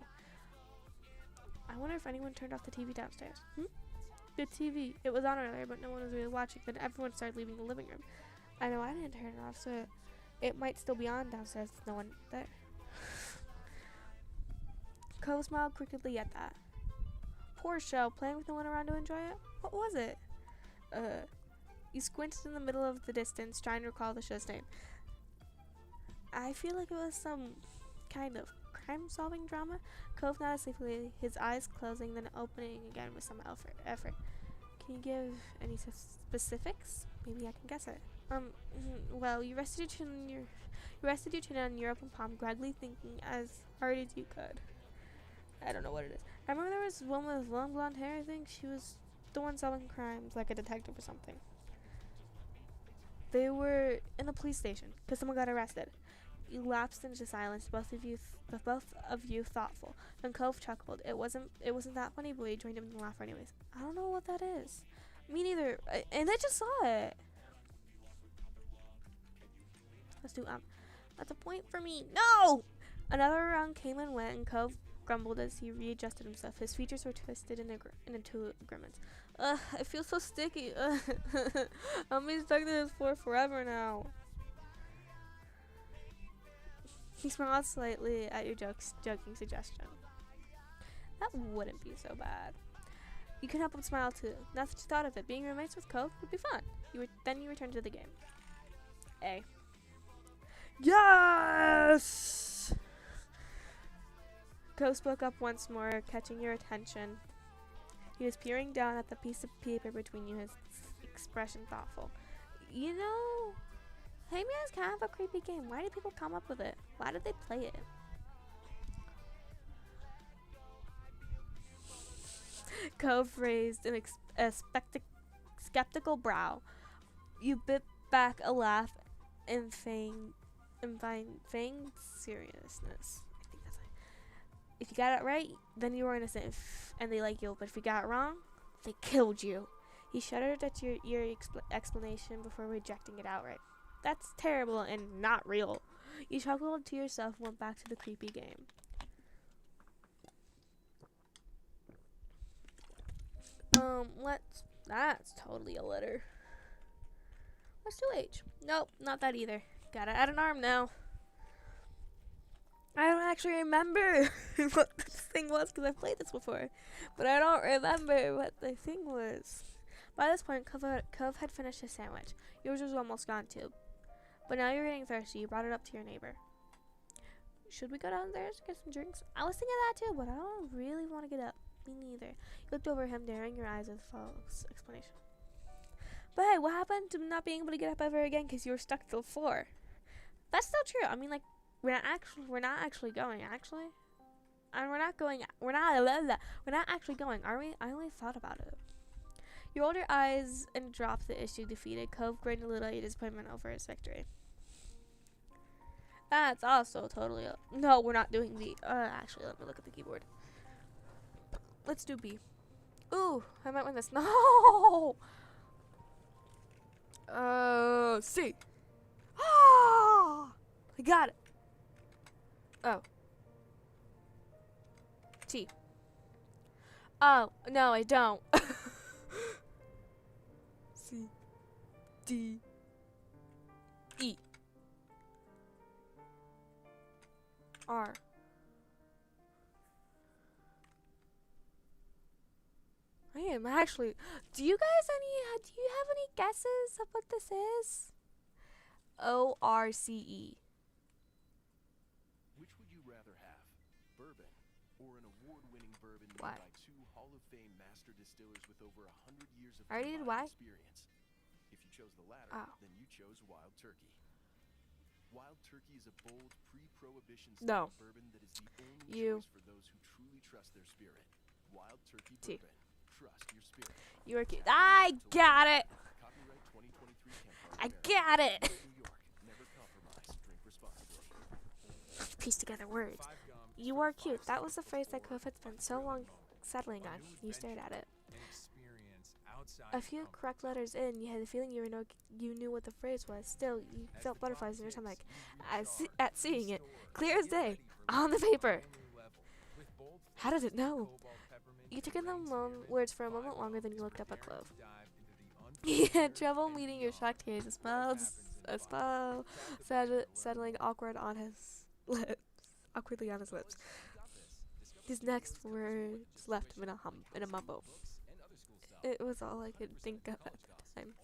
I wonder if anyone turned off the TV downstairs. The TV. It was on earlier, but no one was really watching. Then everyone started leaving the living room. I know I didn't turn it off, so it might still be on downstairs with no one there. Cove smiled crookedly at that. Poor show. Playing with no one around to enjoy it? What was it? You squinted in the middle of the distance, trying to recall the show's name. I feel like it was some kind of crime-solving drama. Cove nodded sleepily, his eyes closing, then opening again with some effort. Can you give any specifics? Maybe I can guess it. Well, you rested your chin on your open palm, gradually thinking as hard as you could. I don't know what it is. I remember there was one with long blonde hair. I think she was the one solving crimes, like a detective or something. They were in the police station because someone got arrested. You lapsed into silence, both of you thoughtful. Then Cove chuckled. It wasn't that funny, but he joined him in the laugh anyways. I don't know what that is. Me neither. And I just saw it. Let's do That's a point for me. No! Another round came and went, and Cove grumbled as he readjusted himself. His features were twisted into a grimace. I feel so sticky. I'll be stuck to this floor forever now. He smiled slightly at your joking suggestion. That wouldn't be so bad. You couldn't help but smile too. Now that you thought of it, being roommates with Cove would be fun. Then you returned to the game. A. Yes! Cove spoke up once more, catching your attention. He was peering down at the piece of paper between you, his expression thoughtful. You know, Hangman is kind of a creepy game. Why did people come up with it? Why did they play it? Cove raised a skeptical brow. You bit back a laugh and feigned seriousness. I think that's it. If you got it right, then you were innocent and they like you. But if you got it wrong, they killed you. He shuddered at your explanation before rejecting it outright. That's terrible and not real. You chuckled to yourself and went back to the creepy game. That's totally a letter. Let's do H. Nope, not that either. Gotta add an arm now. I don't actually remember what this thing was because I've played this before. But I don't remember what the thing was. By this point, Cove had finished his sandwich. Yours was almost gone too. But now you're getting thirsty. You brought it up to your neighbor. Should we go downstairs to get some drinks? I was thinking that too, but I don't really want to get up. Me neither. You looked over him, daring your eyes with false explanation. But hey, what happened to not being able to get up ever again because you were stuck to the floor? That's still true. I mean, like, we're not actually going, actually. And we're not actually going, are we? I only thought about it. You rolled your eyes and dropped the issue defeated. Cove grinned a little at your disappointment over his victory. That's also totally... No, we're not doing B. Actually, let me look at the keyboard. Let's do B. Ooh, I might win this. No! C. Ah! I got it. Oh. T. Oh, no, I don't. C. D. E. R. I am actually... Do you have any guesses of what this is? O-R-C-E. Which would you rather have? Bourbon or an award-winning bourbon made Why? by 2 Hall of Fame master distillers with over 100 years of I already did combined why? experience? If you chose the latter, Oh. then you chose Wild Turkey. Wild Turkey is a bold pre-prohibition No. style bourbon that is the only You. choice for those who truly trust their spirit. Wild Turkey T. bourbon. Trust your spirit. You are cute. I got it. Copyright 2023 Campfire I America. got it. New York. Never compromise. Drink responsibly. Piece together words. You are cute. That was the phrase that Cove had spent so long settling on. You stared at it. A few correct letters in, you had the feeling you knew what the phrase was. Still, you felt butterflies in your stomach at seeing it. Clear as day. On the paper. How did it know? You took in the words for a moment longer than you looked up at Clove. He had trouble meeting your shocked gaze. A smile settling awkwardly on his lips. His next words left him in a mumble. It was all I could think of at the time.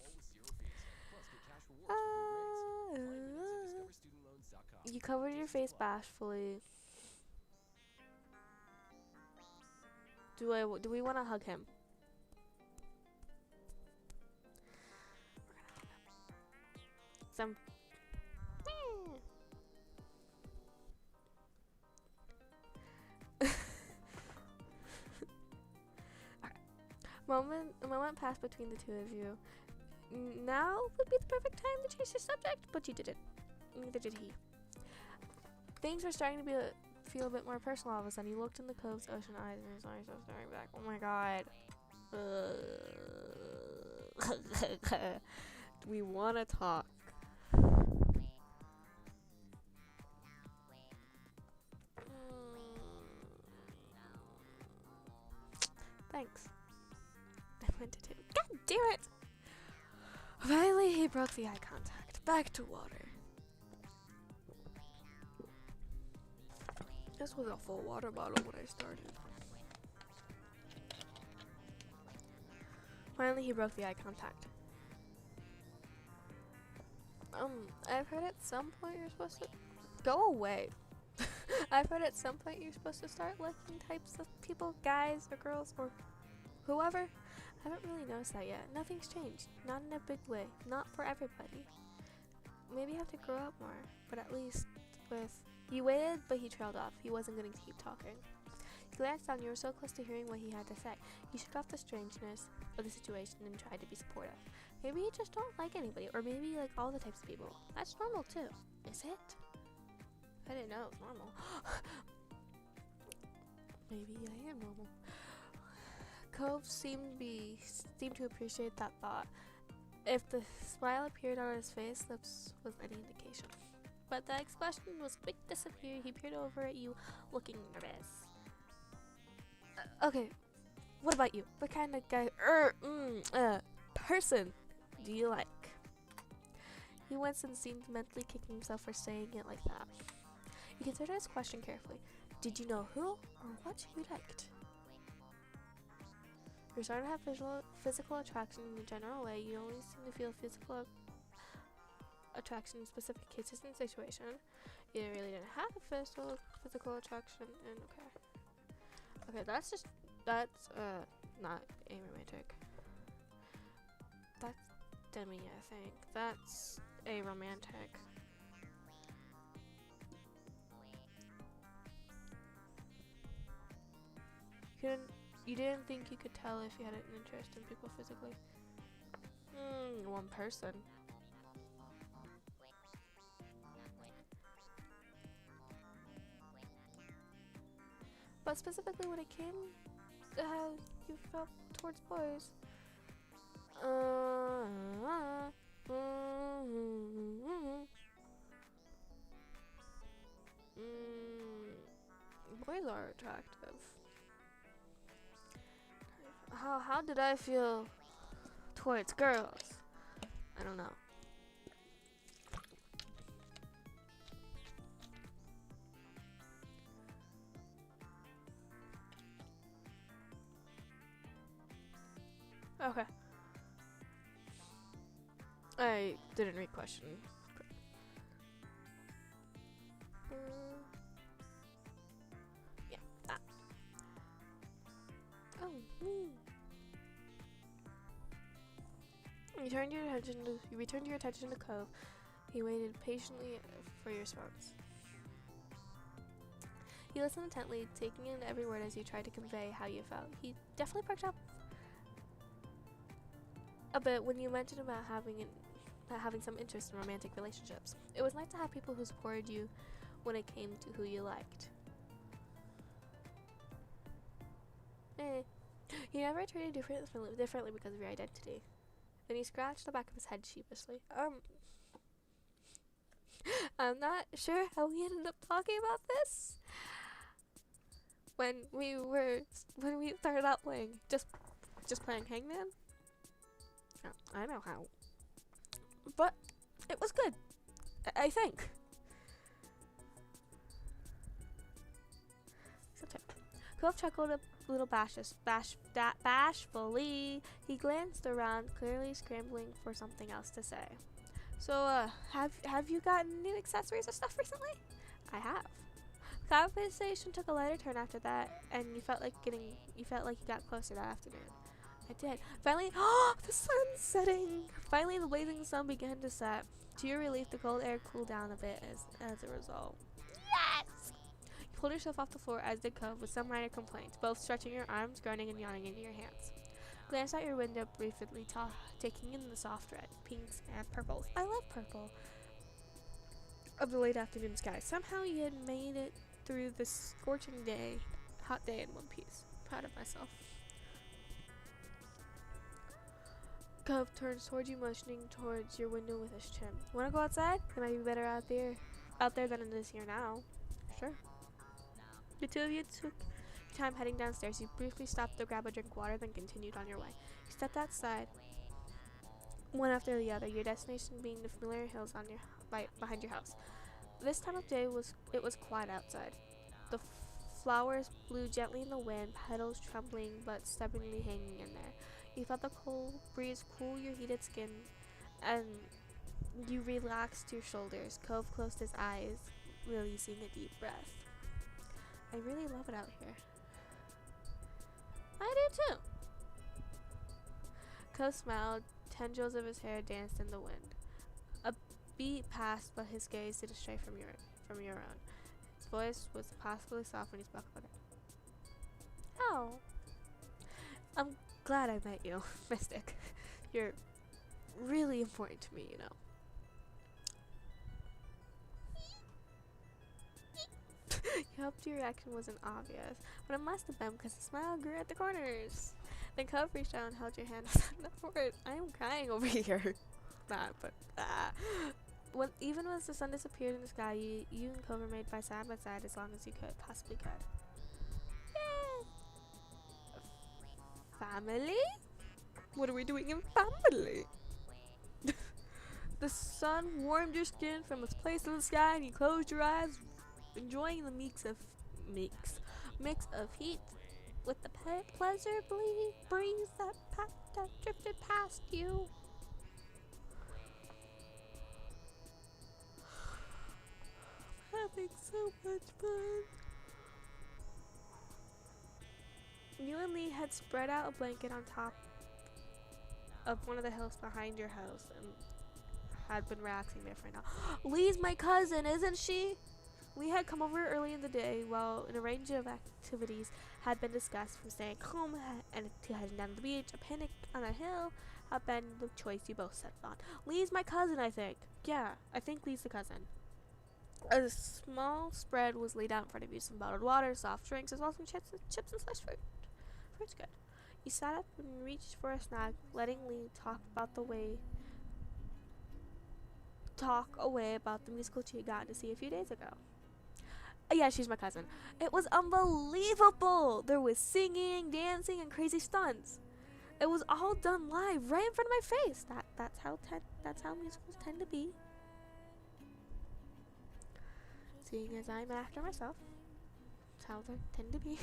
You covered your face bashfully. Do we want to hug him? Some. A moment passed between the two of you. Now would be the perfect time to change the subject, but you didn't. Neither did he. Things were starting to feel a bit more personal all of a sudden. He looked in the Cove's ocean eyes and his eyes were staring back. Oh my god. Do we want to talk? Thanks. I went to do. God damn it! Finally, he broke the eye contact. Back to water. This was a full water bottle when I started. Finally, he broke the eye contact. I've heard at some point you're supposed to go away. I've heard at some point you're supposed to start liking types of people, guys or girls or whoever. I haven't really noticed that yet. Nothing's changed. Not in a big way. Not for everybody. Maybe I have to grow up more. But at least with... He waited, but he trailed off. He wasn't going to keep talking. He glanced down. You were so close to hearing what he had to say. He shook off the strangeness of the situation and tried to be supportive. Maybe you just don't like anybody. Or maybe you like all the types of people. That's normal too. Is it? I didn't know it was normal. Maybe I am normal. Cove seemed to appreciate that thought. If the smile appeared on his face, lips was any indication. But the expression was quick to disappear. He peered over at you, looking nervous. Okay, what about you? What kind of guy, person do you like? He winced and seemed mentally kicking himself for saying it like that. He considered his question carefully. Did you know who or what you liked? You're starting to have physical attraction in a general way. You only seem to feel physical attraction in specific cases and situations. You really didn't have a physical attraction and okay, that's not aromantic. That's demi, I think. That's aromantic. You didn't think you could tell if you had an interest in people physically. One person. But specifically when it came to how you felt towards boys. Boys are attractive. How did I feel towards girls? I don't know. Okay. I didn't read question. Yeah, that. Oh, You returned your attention to Cove. He waited patiently for your response. He listened intently, taking in every word as you tried to convey how you felt. He definitely perked up a bit when you mentioned about having some interest in romantic relationships. It was nice to have people who supported you when it came to who you liked. He never treated you differently because of your identity. Then he scratched the back of his head sheepishly. I'm not sure how we ended up talking about this. When we started out playing, just playing Hangman. I know how. But it was good. I think. Cove chuckled a little bashfully. He glanced around, clearly scrambling for something else to say. So, have you gotten new accessories or stuff recently? I have. Conversation took a lighter turn after that, and you felt like you got closer that afternoon. I did. Finally, the sun's setting. Finally, the blazing sun began to set. To your relief, the cold air cooled down a bit as a result. Yes! You pulled yourself off the floor, as did Cove, with some minor complaints, both stretching your arms, groaning, and yawning into your hands. Glanced out your window briefly, taking in the soft red, pinks, and purples. I love purple. Of the late afternoon sky. Somehow you had made it through this scorching hot day in one piece. Proud of myself. Cove turns towards you, motioning towards your window with his chin. Wanna go outside? It might be better out there than it is here now. Sure. The two of you took time heading downstairs. You briefly stopped to grab a drink of water, then continued on your way. You stepped outside, one after the other, your destination being the familiar hills behind your house. This time of day it was quiet outside. The flowers blew gently in the wind, petals trembling but stubbornly hanging in there. You felt the cold breeze cool your heated skin, and you relaxed your shoulders. Cove closed his eyes, releasing a deep breath. I really love it out here. I do too. Cove smiled. Tendrils of his hair danced in the wind. A beat passed, but his gaze didn't stray from your own. His voice was possibly soft when he spoke about it. Oh. I'm glad I met you, Mystic. You're really important to me, you know. You hoped your reaction wasn't obvious, but it must have been because the smile grew at the corners. Then Cove reached out and held your hand up for it. I am crying over here. Even as the sun disappeared in the sky, you and Cove remained side by side as long as you possibly could. Yay! Family? What are we doing in family? The sun warmed your skin from its place in the sky, and you closed your eyes, enjoying the mix of heat with the pleasurable breeze that drifted past you. Having so much fun. You and Lee had spread out a blanket on top of one of the hills behind your house and had been relaxing there for now. Lee's my cousin, isn't she? Lee had come over early in the day while a range of activities had been discussed, from staying home and to heading down to the beach. A picnic on a hill had been the choice you both settled on. Lee's my cousin, I think. Yeah, I think Lee's the cousin. A small spread was laid out in front of you. Some bottled water, soft drinks, as well as some chips and sliced fruit. Fruit's good. You sat up and reached for a snack, letting Lee talk away about the musical she had gotten to see a few days ago. Yeah, she's my cousin. It was unbelievable. There was singing, dancing, and crazy stunts. It was all done live, right in front of my face. That's how musicals tend to be. Seeing as I'm an actor myself, that's how they tend to be.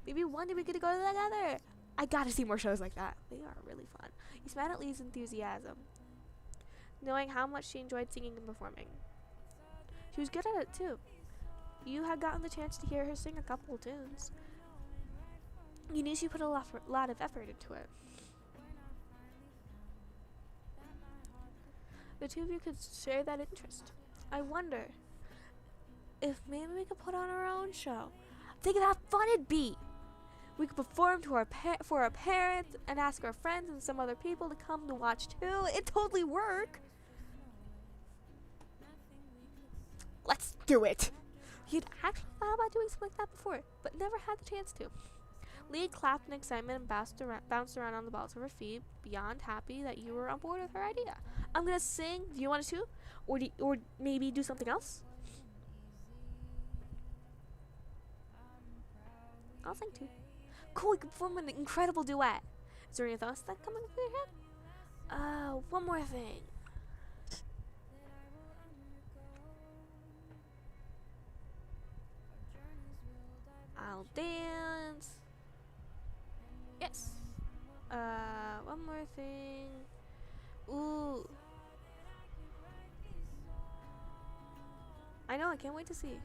Maybe one day we could go together. I gotta see more shows like that. They are really fun. You smiled at Lee's enthusiasm, knowing how much she enjoyed singing and performing. She was good at it too. You had gotten the chance to hear her sing a couple of tunes. You knew she put a lot of effort into it. The two of you could share that interest. I wonder if maybe we could put on our own show. Think of how fun it'd be. We could perform to for our parents and ask our friends and some other people to come to watch too. It'd totally work. Let's do it. He'd actually thought about doing something like that before, but never had the chance to. Lee clapped in excitement and bounced around on the balls of her feet, beyond happy that you were on board with her idea. I'm gonna sing. Do you want to? Or maybe do something else? I'll sing too. Cool, we can form an incredible duet. Is there anything else that coming through your head? One more thing. I'll dance. Yes. One more thing. Ooh. I know, I can't wait to see.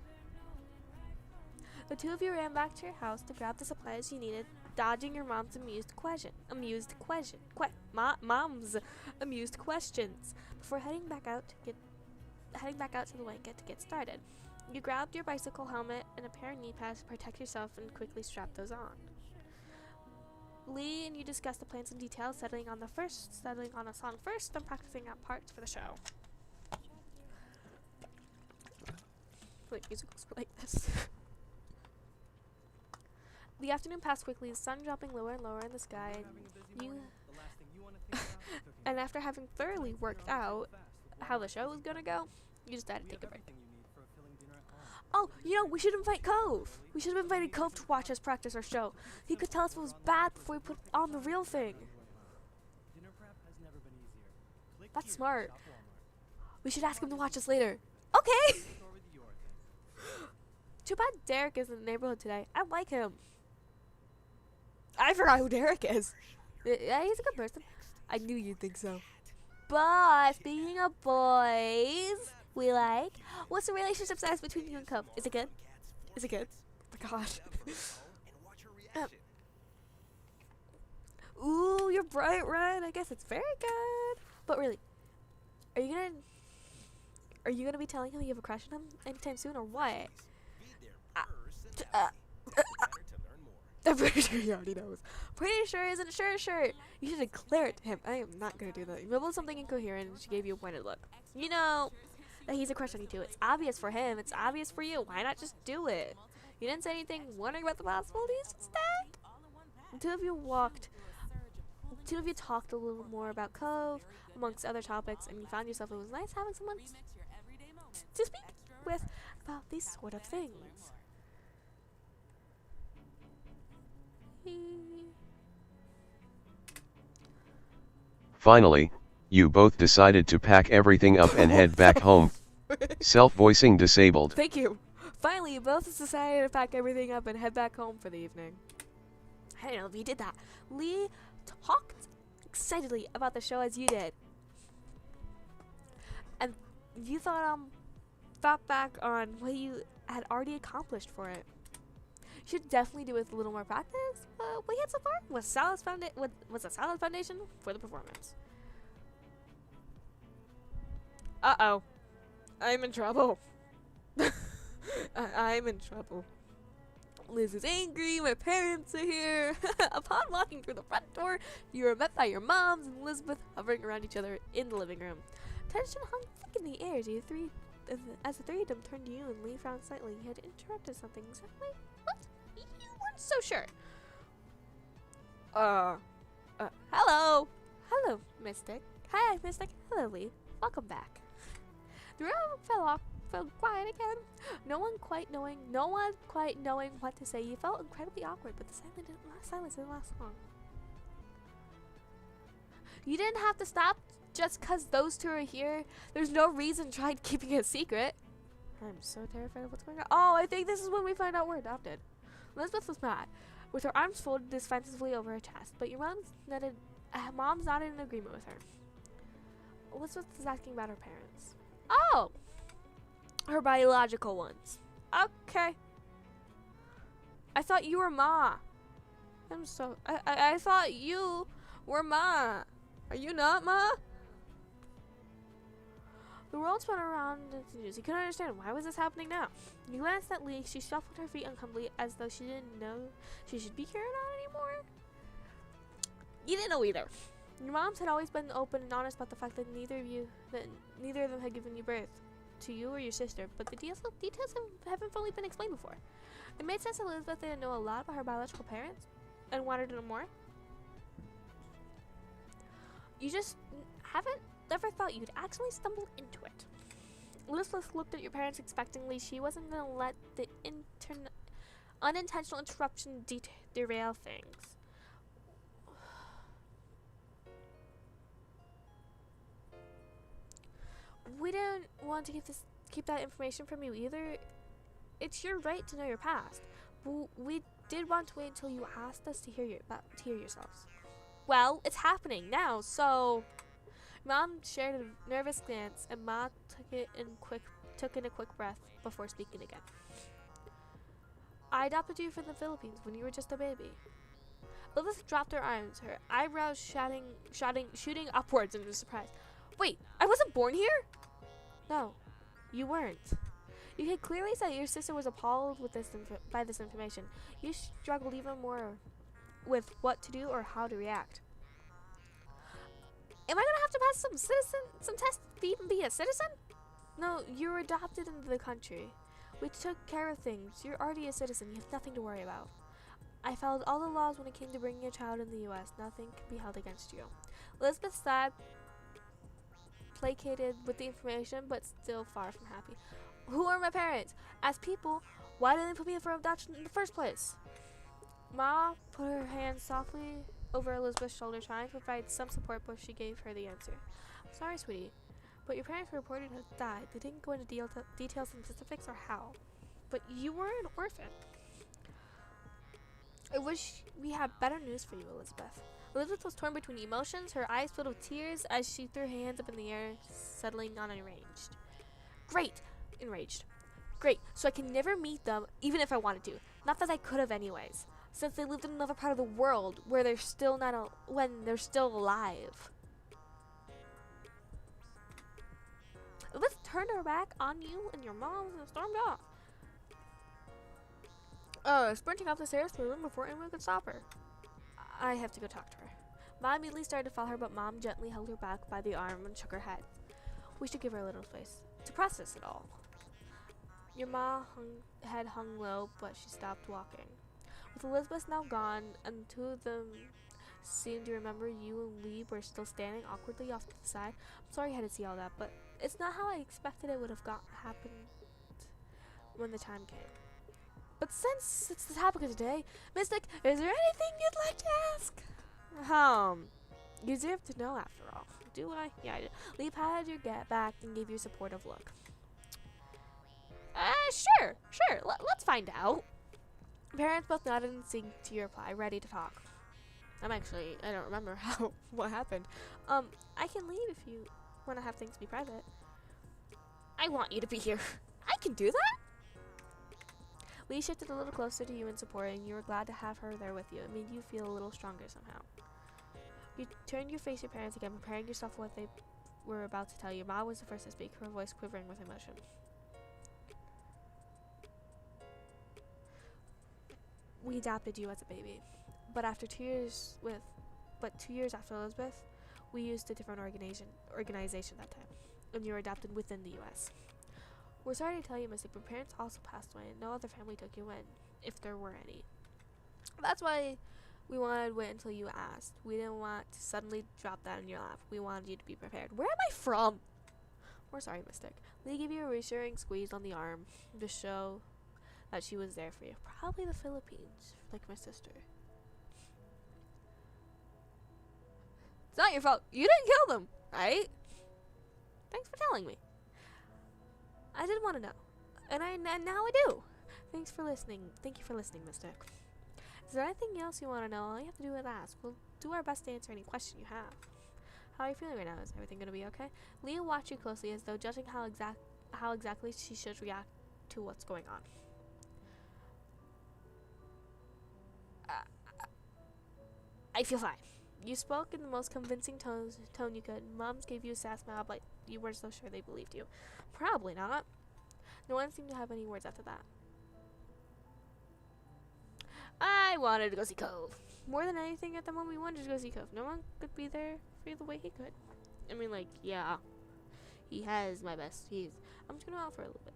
The two of you ran back to your house to grab the supplies you needed, dodging your mom's amused questions before heading back out to the blanket to get started. You grabbed your bicycle helmet and a pair of knee pads to protect yourself and quickly strapped those on. Lee and you discussed the plans in detail, settling on a song first, then practicing out parts for the show. Wait, musicals were like this. The afternoon passed quickly, the sun dropping lower and lower in the sky, and after having thoroughly worked out how the show was gonna go, you decided to take a break. Oh, we should invite Cove. We should have invited Cove to watch us practice our show. He could tell us if it was bad before we put on the real thing. That's smart. We should ask him to watch us later. Okay! Too bad Derek is in the neighborhood today. I like him. I forgot who Derek is. Yeah, he's a good person. I knew you'd think so. But speaking of boys, what's the relationship status between you and Cub? Is it good? Is it good? Oh my gosh. Ooh, you're bright red. I guess it's very good. But really, are you gonna be telling him you have a crush on him anytime soon, or what? I'm pretty sure he already knows. Pretty sure isn't sure. You should declare it to him. I am not gonna do that. You mumbled something incoherent and she gave you a pointed look. You know that he's a crush on you too. It's obvious for him. It's obvious for you. Why not just do it? You didn't say anything wondering about the possibilities instead? The two of you talked a little more about Cove, amongst other topics, and you found yourself it was nice having someone to speak with about these sort of things. Finally, you both decided to pack everything up and head back home. Self-voicing disabled. Thank you. Finally, you both decided to pack everything up and head back home for the evening. I don't know if you did that. Lee talked excitedly about the show as you did. And you thought back on what you had already accomplished for it. You should definitely do it with a little more practice. What you had so far was a solid foundation for the performance. Uh-oh. I'm in trouble. I'm in trouble. Liz is angry, my parents are here. Upon walking through the front door, you are met by your moms and Elizabeth hovering around each other in the living room. Tension hung thick in the air as the three of them turned to you and Lee frowned slightly. He had interrupted something. Exactly what? You weren't so sure. Hello. Hello, Mystic. Hi, Mystic. Hello, Lee. Welcome back. The room fell quiet again. No one quite knowing what to say. You felt incredibly awkward, but the silence didn't last long. You didn't have to stop just because those two are here. There's no reason trying keeping it a secret. I'm so terrified of what's going on. Oh, I think this is when we find out we're adopted. Elizabeth was mad, with her arms folded defensively over her chest, but your mom's nodded in agreement with her. Elizabeth was asking about her parents. Oh! Her biological ones. Okay. I thought you were Ma. I thought you were Ma. Are you not Ma? The world spun around into news. He couldn't understand why was this happening now. You glanced at Lee. She shuffled her feet uncomfortably as though she didn't know she should be carried on anymore. You didn't know either. Your moms had always been open and honest about the fact that neither of them had given you birth to you or your sister, but the details haven't fully been explained before. It made sense that Elizabeth didn't know a lot about her biological parents and wanted to know more. You just haven't never thought you'd actually stumble into it. Elizabeth looked at your parents expectantly. She wasn't going to let the unintentional interruption derail things. We didn't want to keep that information from you either. It's your right to know your past. But we did want to wait until you asked us to hear yourselves. Well, it's happening now, so... Mom shared a nervous glance, and Ma took in a quick breath before speaking again. I adopted you from the Philippines when you were just a baby. Elizabeth dropped her arms, her eyebrows shooting upwards in surprise. Wait, I wasn't born here? No, you weren't. You could clearly say your sister was appalled with by this information. You struggled even more with what to do or how to react. Am I gonna have to pass some tests to even be a citizen? No, you were adopted into the country. We took care of things. You're already a citizen. You have nothing to worry about. I followed all the laws when it came to bringing a child in the U.S. Nothing can be held against you. Elizabeth sighed, placated with the information, but still far from happy. Who are my parents? As people, why didn't they put me up for adoption in the first place? Ma put her hand softly over Elizabeth's shoulder, trying to provide some support, but she gave her the answer. I'm sorry, sweetie, but your parents were reported to have died. They didn't go into details and specifics or how. But you were an orphan. I wish we had better news for you, Elizabeth. Elizabeth was torn between emotions, her eyes filled with tears as she threw her hands up in the air, settling on enraged. Great, so I can never meet them, even if I wanted to. Not that I could have anyways, since they lived in another part of the world where they're still when they're still alive. Elizabeth turned her back on you and your mom and stormed off. Sprinting up the stairs to the room before anyone could stop her. I have to go talk to her. Ma immediately started to follow her, but Mom gently held her back by the arm and shook her head. We should give her a little space to process it all. Your head hung low, but she stopped walking. With Elizabeth now gone, and two of them seemed to remember you and Lee were still standing awkwardly off to the side. I'm sorry I had to see all that, but it's not how I expected it would have happened when the time came. But since it's the topic of today, Mystic, is there anything you'd like to ask? You deserve to know after all. Do I? Yeah, I do. Lee patted your back and gave you a supportive look. Sure. Let's find out. Parents both nodded and synced to your reply, ready to talk. I don't remember what happened. I can leave if you want to have things be private. I want you to be here. I can do that? Lee shifted a little closer to you in support, and you were glad to have her there with you. It made you feel a little stronger somehow. You turned your face to your parents again, preparing yourself for what they were about to tell you. Ma was the first to speak, her voice quivering with emotion. we adopted you as a baby. But after 2 years but 2 years after Elizabeth, we used a different organization that time, and you were adopted within the U.S. We're sorry to tell you, Mystic, but parents also passed away, and no other family took you in, if there were any. That's why we wanted to wait until you asked. We didn't want to suddenly drop that in your lap. We wanted you to be prepared. Where am I from? We're sorry, Mystic. Lee gave you a reassuring squeeze on the arm to show that she was there for you. Probably the Philippines, like my sister. It's not your fault. You didn't kill them, right? Thanks for telling me. I did want to know, and now I do. Thanks for listening. Thank you for listening, Mystic. Is there anything else you want to know? All you have to do is ask. We'll do our best to answer any question you have. How are you feeling right now? Is everything going to be okay? Leah watched you closely, as though judging how exactly she should react to what's going on. I feel fine. You spoke in the most convincing tone you could. Moms gave you a sad smile, but you weren't so sure they believed you. Probably not. No one seemed to have any words after that. I wanted to go see Cove. More than anything, at the moment, we wanted to go see Cove. No one could be there for you the way he could. I mean, like, yeah. He has my best. I'm just going to go out for a little bit.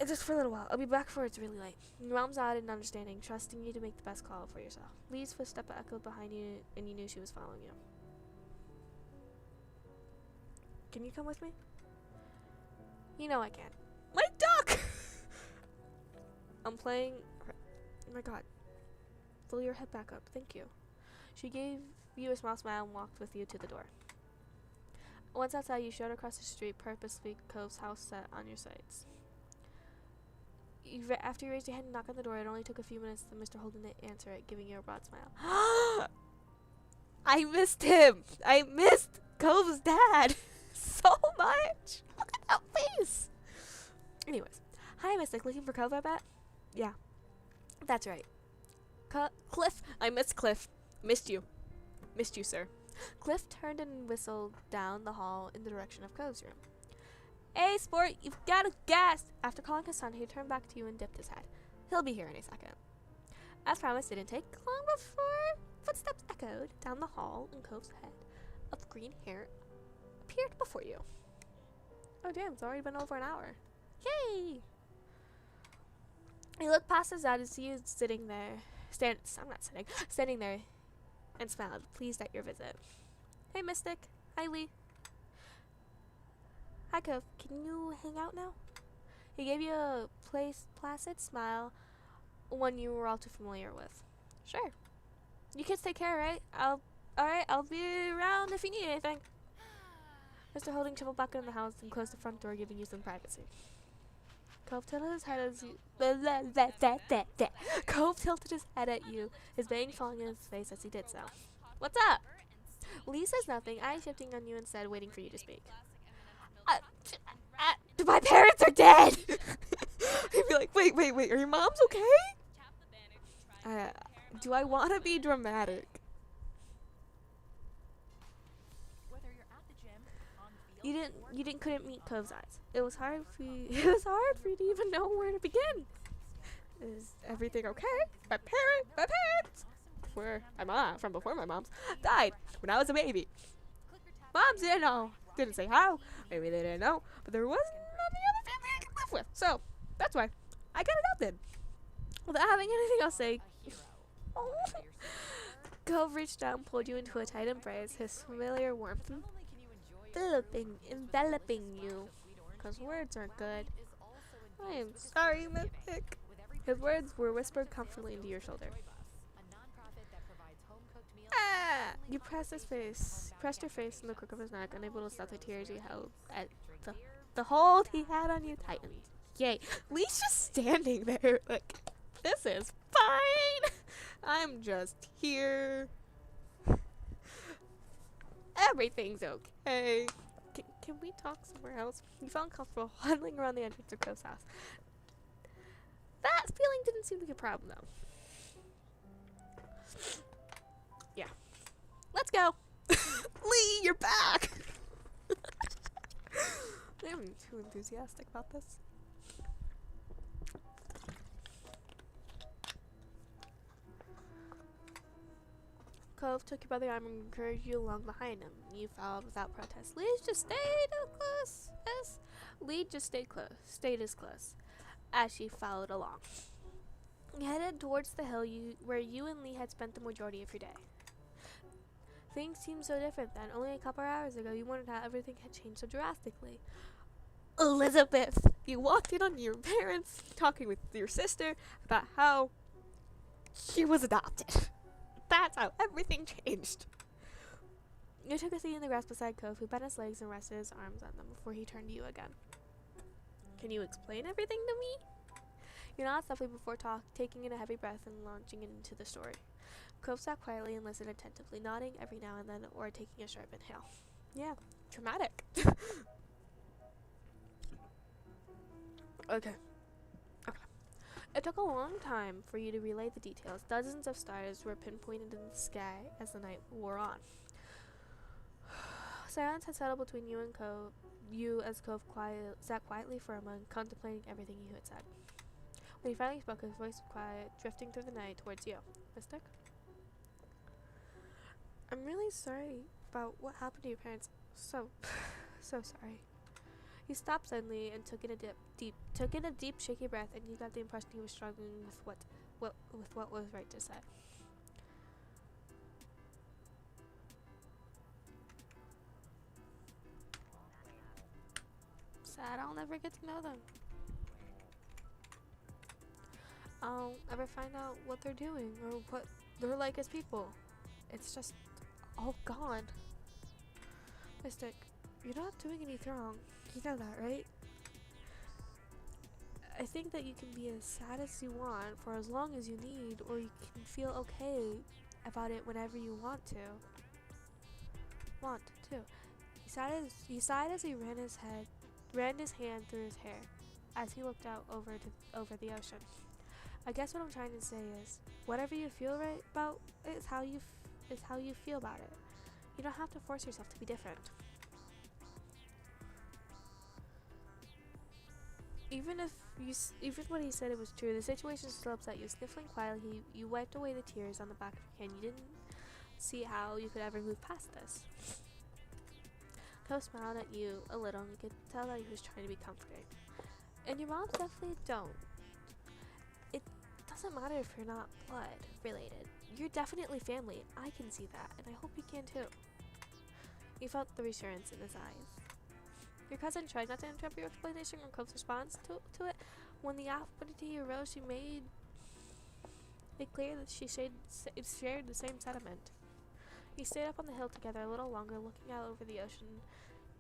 Just for a little while. I'll be back before it's really late. Your mom's nodded in understanding, trusting you to make the best call for yourself. Lee's footstep echoed behind you, and you knew she was following you. Can you come with me? You know I can. My duck! I'm playing... Oh my god. Pull your head back up. Thank you. She gave you a small smile and walked with you to the door. Once outside, you showed across the street, purposely Cove's house set on your sights. After you raised your head and knocked on the door, it only took a few minutes for Mr. Holden to answer it, giving you a broad smile. I missed him! I missed Cove's dad so much! Look at that face! Anyways. Hi, Mystic. Looking for Cove, I bet? Yeah. That's right. Cliff! I missed Cliff. Missed you. Missed you, sir. Cliff turned and whistled down the hall in the direction of Cove's room. Hey, sport, you've got a gas! After calling his son, he turned back to you and dipped his head. He'll be here any second. As promised, it didn't take long before footsteps echoed down the hall and Cove's head of green hair appeared before you. Oh damn, it's already been over an hour. Yay! He looked past his dad to see you standing there, and smiled, pleased at your visit. Hey, Mystic. Hi, Lee. Hi, Cove. Can you hang out now? He gave you a placid smile, one you were all too familiar with. Sure. You kids take care, right? I'll be around if you need anything. Mr. Holding shuffled back in the house and closed the front door, giving you some privacy. Cove tilted his head as you... Cove tilted his head at you, his bang falling in his face as he did so. What's up? Lee says nothing, eyes shifting on you instead, waiting for you to speak. My parents are dead! He'd be like, wait, are your moms okay? Do I want to be dramatic? You couldn't meet Cove's eyes. It was hard for you to even know where to begin. Is everything okay? My parents, from before my moms, died when I was a baby. Moms didn't say how. Maybe they didn't know, but there wasn't any other family I could live with. So that's why I got adopted. Without having anything else to say, Cove reached out and pulled you into a tight embrace, his familiar warmth enveloping you. Because words aren't good. I am sorry, Mystic. His words were whispered comfortably into your shoulder. You pressed your face in the crook of his neck, unable to stop the tears he held at the hold he had on you tightened. Yay. Lee's just standing there like, this is fine. I'm just here. Everything's okay. Can we talk somewhere else? You felt uncomfortable huddling around the entrance of Cove's house. That feeling didn't seem to be a problem, though. Yeah. Let's go. Lee, you're back. I'm too enthusiastic about this. Cove took you by the arm and encouraged you along behind him. You followed without protest. Lead just stayed close. Lead just stayed as close as she followed along. You headed towards the hill where you and Lee had spent the majority of your day. Things seemed so different then. Only a couple hours ago, you wondered how everything had changed so drastically. Elizabeth, you walked in on your parents talking with your sister about how she was adopted. That's how everything changed. You took a seat in the grass beside Cove, who bent his legs and rested his arms on them before he turned to you again. Can you explain everything to me? You nodded softly before taking in a heavy breath and launching into the story. Cove sat quietly and listened attentively, nodding every now and then or taking a sharp inhale. Yeah, dramatic. Okay. It took a long time for you to relay the details. Dozens of stars were pinpointed in the sky as the night wore on. Silence had settled between you and Cove. You, as Cove sat quietly for a moment, contemplating everything you had said. When he finally spoke, his voice was quiet, drifting through the night towards you. Mystic? I'm really sorry about what happened to your parents. So sorry. He stopped suddenly and took in a deep, shaky breath, and you got the impression he was struggling with what was right to say. Sad I'll never get to know them. I'll never find out what they're doing or what they're like as people. It's just all gone. Mystic, you're not doing anything wrong. You know that, right? I think that you can be as sad as you want for as long as you need, or you can feel okay about it whenever you want to. He sighed as he ran his hand through his hair as he looked out over the ocean. I guess what I'm trying to say is, whatever you feel right about is how you feel about it. You don't have to force yourself to be different. Even when he said it was true, the situation still upset you. Sniffling quietly, you wiped away the tears on the back of your hand. You didn't see how you could ever move past this. Cove smiled at you a little, and you could tell that he was trying to be comforting. And your moms definitely don't. It doesn't matter if you're not blood related. You're definitely family. I can see that, and I hope you can too. You felt the reassurance in his eyes. Your cousin tried not to interrupt your explanation or Cove's response to it. When the opportunity arose, she made it clear that she shared the same sentiment. You stayed up on the hill together a little longer, looking out over the ocean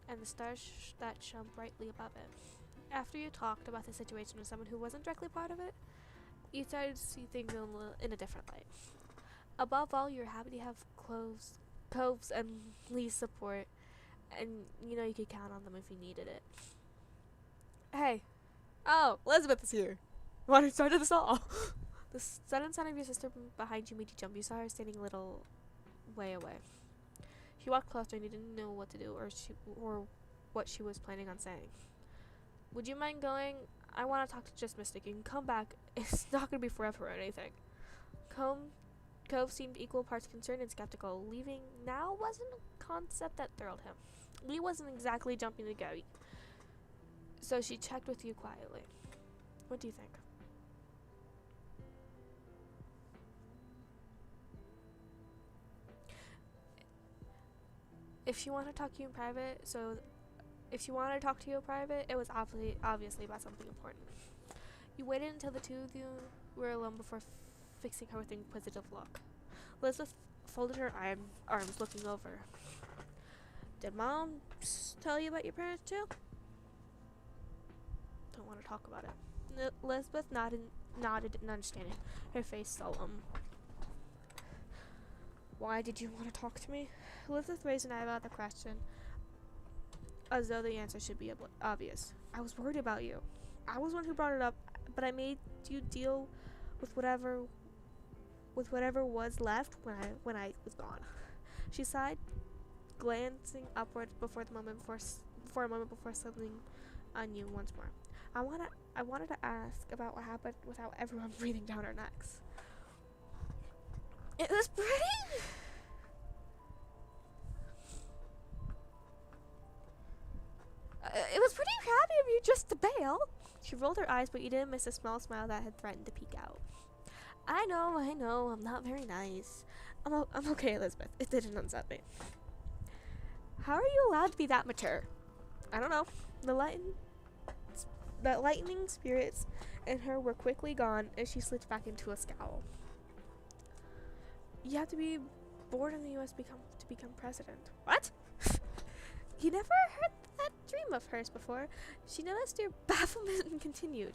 and the stars that shone brightly above it. After you talked about the situation with someone who wasn't directly part of it, you started to see things in a different light. Above all, you're happy to have Cove's and Lee's support, and you know you could count on them if you needed it. Hey. Oh, Elizabeth is here. Why don't you start this all? The sudden sound of your sister behind you made you jump. You saw her standing a little way away. She walked closer and you didn't know what to do or what she was planning on saying. Would you mind going? I want to talk to just Mystic. You can come back. It's not going to be forever or anything. Cove seemed equal parts concerned and skeptical. Leaving now wasn't a concept that thrilled him. Lee wasn't exactly jumping to go, so she checked with you quietly. What do you think? If she wanted to talk to you in private, it was obviously about something important. You waited until the two of you were alone before fixing her with an inquisitive look. Elizabeth folded her arms, looking over. Did Mom tell you about your parents too? Don't want to talk about it. Elizabeth nodded in understanding, her face solemn. Why did you want to talk to me? Elizabeth raised an eyebrow at the question, as though the answer should be obvious. I was worried about you. I was the one who brought it up, but I made you deal with whatever was left when I was gone. She sighed, glancing upward before a moment before settling on you once more. I wanted to ask about what happened without everyone breathing down our necks. It was pretty It was pretty crabby of you just to bail. She rolled her eyes, but you didn't miss a small smile that had threatened to peek out. I know, I'm not very nice. I'm okay, Elizabeth. It didn't upset me. How are you allowed to be that mature? I don't know. The lightning spirits in her were quickly gone as she slipped back into a scowl. You have to be born in the U.S. to become president. What? You never heard that dream of hers before. She noticed your bafflement and continued.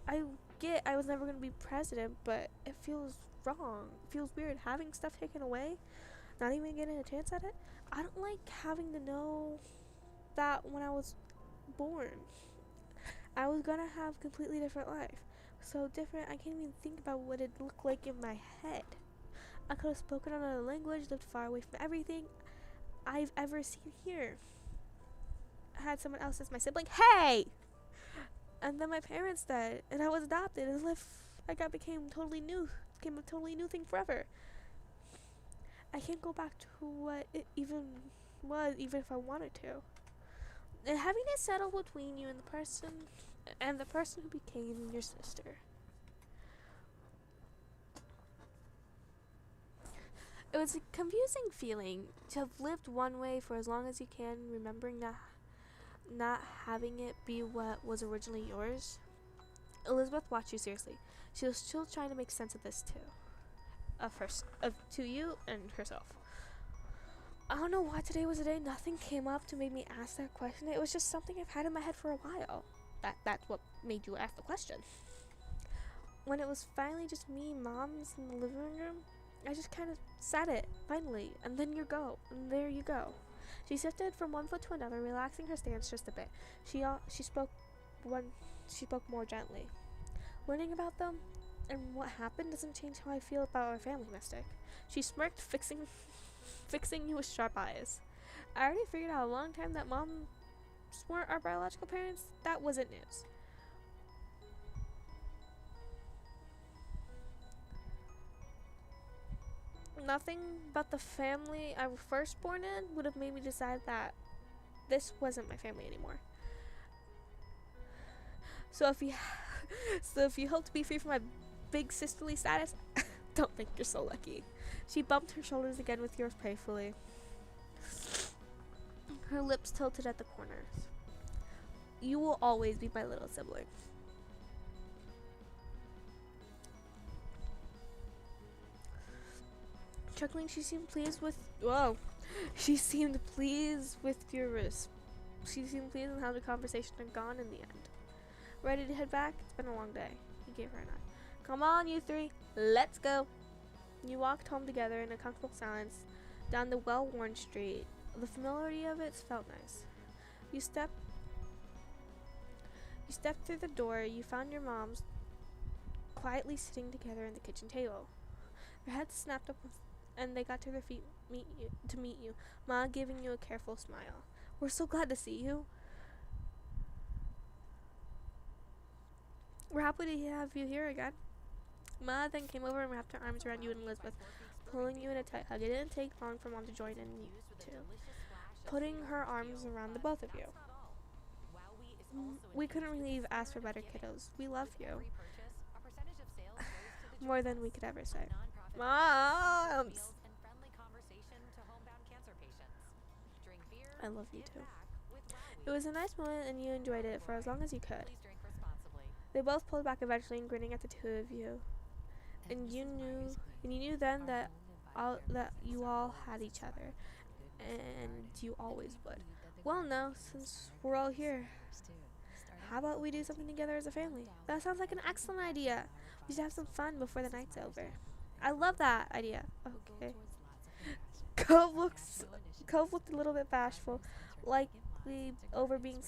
I get I was never going to be president, but it feels wrong. It feels weird having stuff taken away, not even getting a chance at it. I don't like having to know that when I was born I was going to have a completely different life. So different, I can't even think about what it looked like in my head. I could have spoken another language, lived far away from everything I've ever seen here. I had someone else as my sibling. Hey! And then my parents died, and I was adopted, and life became a totally new thing forever. I can't go back to what it even was, even if I wanted to. And having it settle between you and the person who became your sister. It was a confusing feeling to have lived one way for as long as you can, remembering not having it be what was originally yours. Elizabeth watched you seriously. She was still trying to make sense of this to you and herself. I don't know why today was the day. Nothing came up to make me ask that question. It was just something I've had in my head for a while. That's what made you ask the question. When it was finally just me, Mom's in the living room, I just kind of said it, finally, and then and there you go. She shifted from one foot to another, relaxing her stance just a bit. She spoke more gently. Learning about them and what happened doesn't change how I feel about our family, Mystic. She smirked, fixing you with sharp eyes. I already figured out a long time that Moms weren't our biological parents. That wasn't news. Nothing but the family I was first born in would have made me decide that this wasn't my family anymore. So if you hope to be free from my big sisterly status, don't think you're so lucky. She bumped her shoulders again with yours playfully. Her lips tilted at the corners. You will always be my little sibling. Chuckling, she seemed pleased with your She seemed pleased with how the conversation had gone in the end. Ready to head back? It's been a long day. He gave her a nod. Come on, you three. Let's go. You walked home together in a comfortable silence down the well-worn street. The familiarity of it felt nice. You stepped through the door. You found your moms quietly sitting together at the kitchen table. Their heads snapped up and they got to their feet to meet you. Ma giving you a careful smile. We're so glad to see you. We're happy to have you here again. Ma then came over and wrapped her arms around you and Elizabeth, pulling you in a tight hug. It didn't take long for Mom to join in too, putting her arms around the both of you. We couldn't really have asked for better, kiddos. We love you. More than we could ever say. Moms! I love you too. It was a nice moment and you enjoyed it for as long as you could. They both pulled back eventually, grinning at the two of you. And you knew then that you all had each other, and you always would. Well, now, since we're all here, how about we do something together as a family? That sounds like an excellent idea. We should have some fun before the night's over. I love that idea. Okay. Cove looked a little bit bashful, likely over being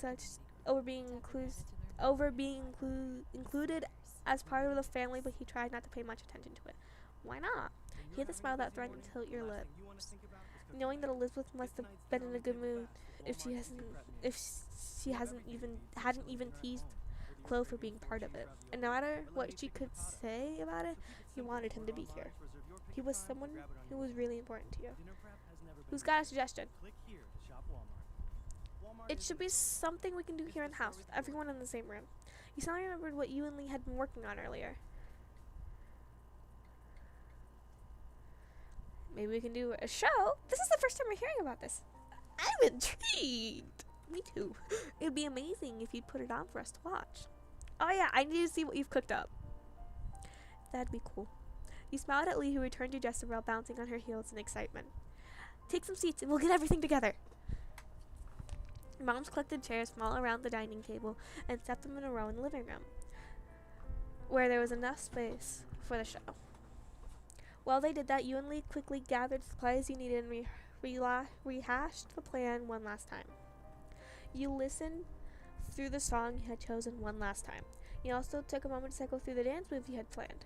included as part of the family, but he tried not to pay much attention to it. Why not? He had the smile that threatened to tilt your lips, knowing that Elizabeth must have been in a good mood if she hadn't even teased Chloe for being part of it. And no matter what she could say about it, you wanted him to be here. He was someone who was really important to you. Who's got a suggestion? It should be something we can do here in the house with everyone in the same room. You suddenly remembered what you and Lee had been working on earlier. Maybe we can do a show? This is the first time we're hearing about this. I'm intrigued. Me too. It would be amazing if you'd put it on for us to watch. Oh yeah, I need to see what you've cooked up. That'd be cool. You smiled at Lee, who returned to Jezebel, bouncing on her heels in excitement. Take some seats and we'll get everything together. Moms collected chairs from all around the dining table and set them in a row in the living room, where there was enough space for the show. While they did that, you and Lee quickly gathered supplies you needed and rehashed the plan one last time. You listened through the song you had chosen one last time. You also took a moment to cycle through the dance move you had planned.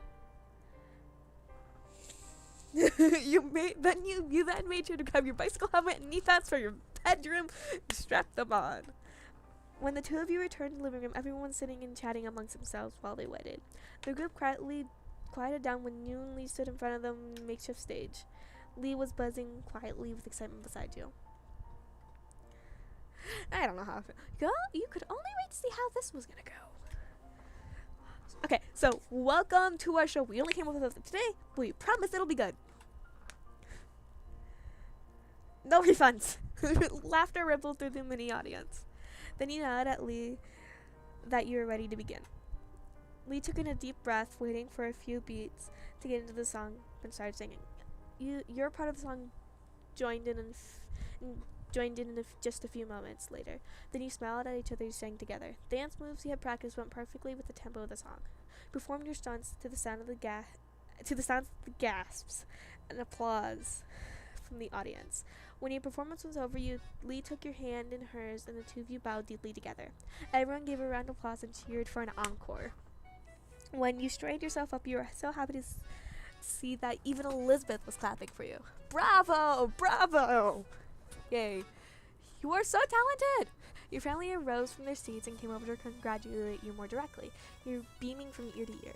you then made sure to grab your bicycle helmet and knee pads for your bedroom and strap them on. When the two of you returned to the living room, everyone was sitting and chatting amongst themselves while they waited. The group quieted down when you and Lee stood in front of the makeshift stage. Lee was buzzing quietly with excitement beside you. I don't know how I feel. Girl, you could only wait to see how this was gonna go. Okay, so welcome to our show. We only came up with it today, but we promise it'll be good. No refunds. Laughter rippled through the mini audience. Then you nodded at Lee that you were ready to begin. Lee took in a deep breath, waiting for a few beats to get into the song, and started singing. Your part of the song joined in just a few moments later. Then you smiled at each other and sang together. Dance moves you had practiced went perfectly with the tempo of the song. Performed your stunts to the sound of the gasps and applause from the audience. When your performance was over, Lee took your hand in hers, and the two of you bowed deeply together. Everyone gave a round of applause and cheered for an encore. When you straightened yourself up, you were so happy to see that even Elizabeth was clapping for you. Bravo! Bravo! Yay. You are so talented! Your family arose from their seats and came over to congratulate you more directly. You're beaming from ear to ear.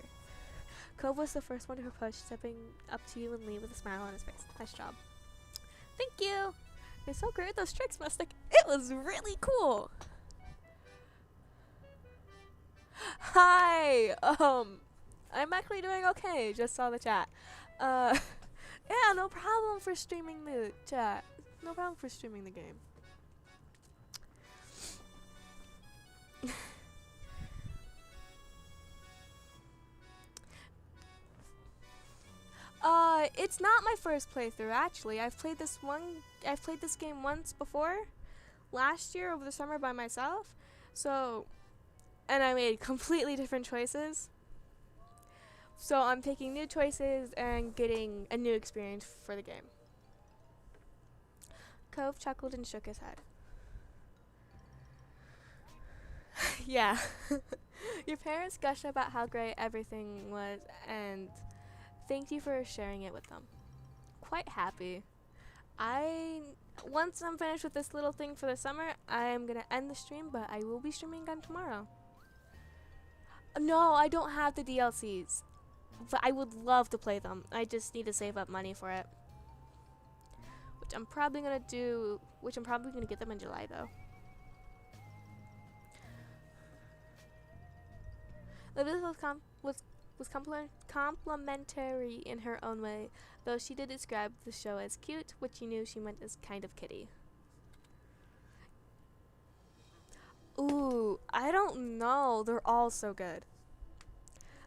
Cove was the first one to propose, stepping up to you and Lee with a smile on his face. Nice job. Thank you! You're so great at those tricks, Mystic. It was really cool! Hi! I'm actually doing okay. Just saw the chat. Yeah, no problem for streaming the chat. No problem for streaming the game. It's not my first playthrough actually. I've played this game once before. Last year over the summer by myself. So, and I made completely different choices. So I'm taking new choices and getting a new experience for the game. Cove chuckled and shook his head. Yeah. Your parents gushed about how great everything was and thanked you for sharing it with them. Quite happy. Once I'm finished with this little thing for the summer, I am going to end the stream, but I will be streaming again tomorrow. No, I don't have the DLCs. But I would love to play them. I just need to save up money for it. Which I'm probably going to get them in July though. Elizabeth was complimentary in her own way, though she did describe the show as cute, which you knew she meant as kind of kitty. Ooh, I don't know. They're all so good.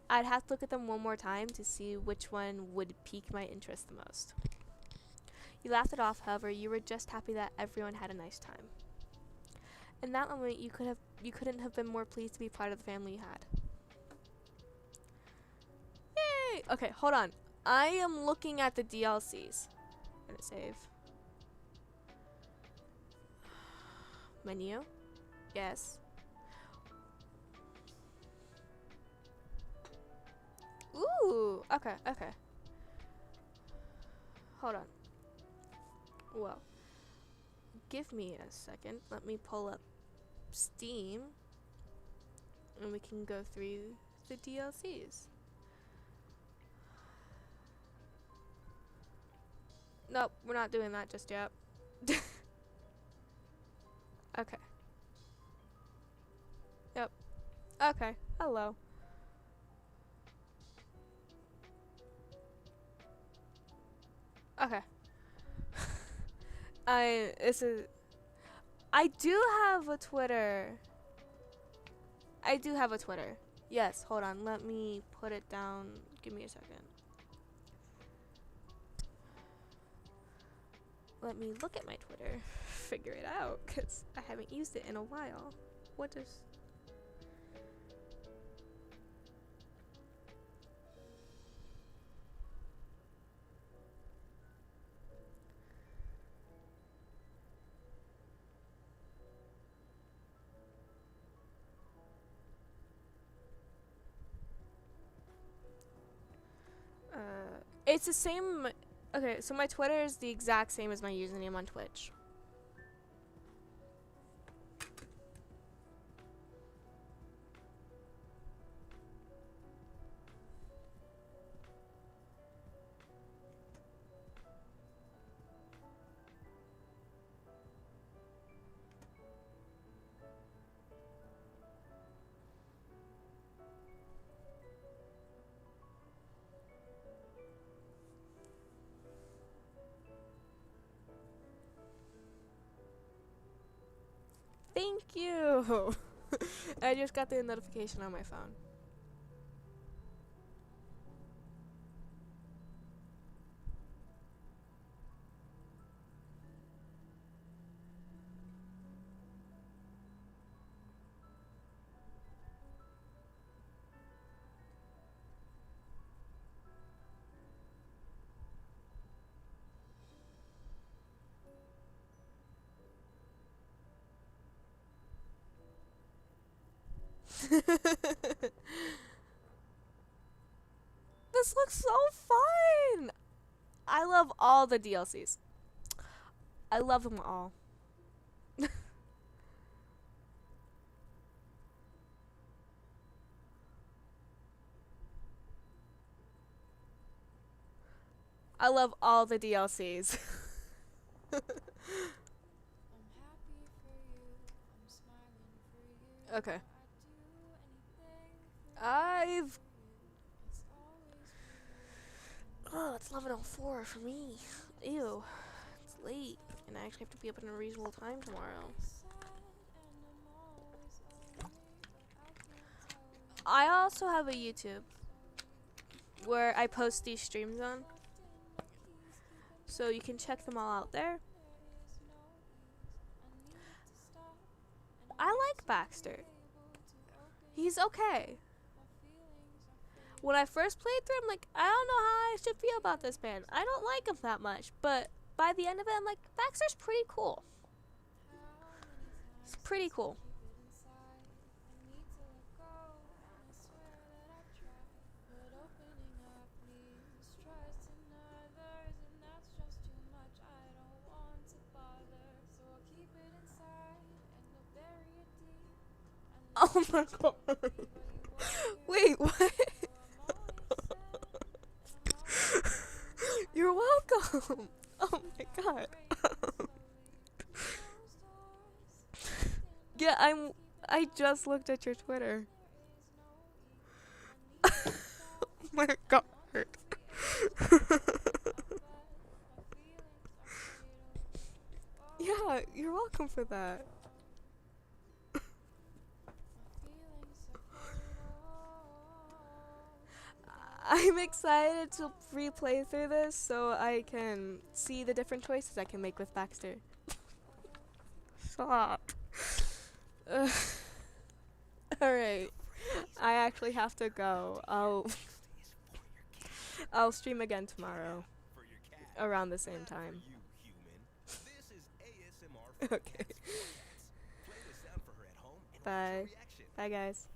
I'd have to look at them one more time to see which one would pique my interest the most. You laughed it off, however, you were just happy that everyone had a nice time. In that moment, you couldn't have been more pleased to be part of the family you had. Yay! Okay, hold on. I am looking at the DLCs. I'm gonna save. Menu? Yes. Ooh, okay. Hold on. Well, give me a second. Let me pull up Steam, and we can go through the DLCs. Nope, we're not doing that just yet. Okay. Yep. Okay. Hello. Okay. I do have a Twitter. I do have a Twitter. Yes, hold on. Let me put it down. Give me a second. Let me look at my Twitter. Figure it out, because I haven't used it in a while. What does... It's the same. Okay, so my Twitter is the exact same as my username on Twitch. Thank you. I just got the notification on my phone. This looks so fun. I love all the DLCs. I love them all. I love all the DLCs. Okay. Oh, it's 11:04 for me. Ew. It's late. And I actually have to be up in a reasonable time tomorrow. I also have a YouTube where I post these streams on. So you can check them all out there. I like Baxter. He's okay. When I first played through, I'm like, I don't know how I should feel about this band. I don't like him that much. But by the end of it, I'm like, Baxter's pretty cool. It's pretty cool. Oh my god. Wait, what? You're welcome. Oh my god. Yeah, I just looked at your Twitter. Oh my god. Yeah, you're welcome for that. I'm excited to replay through this so I can see the different choices I can make with Baxter. Stop. Alright. I actually have to go. I'll stream again tomorrow. Around the same time. Okay. Bye. Bye guys.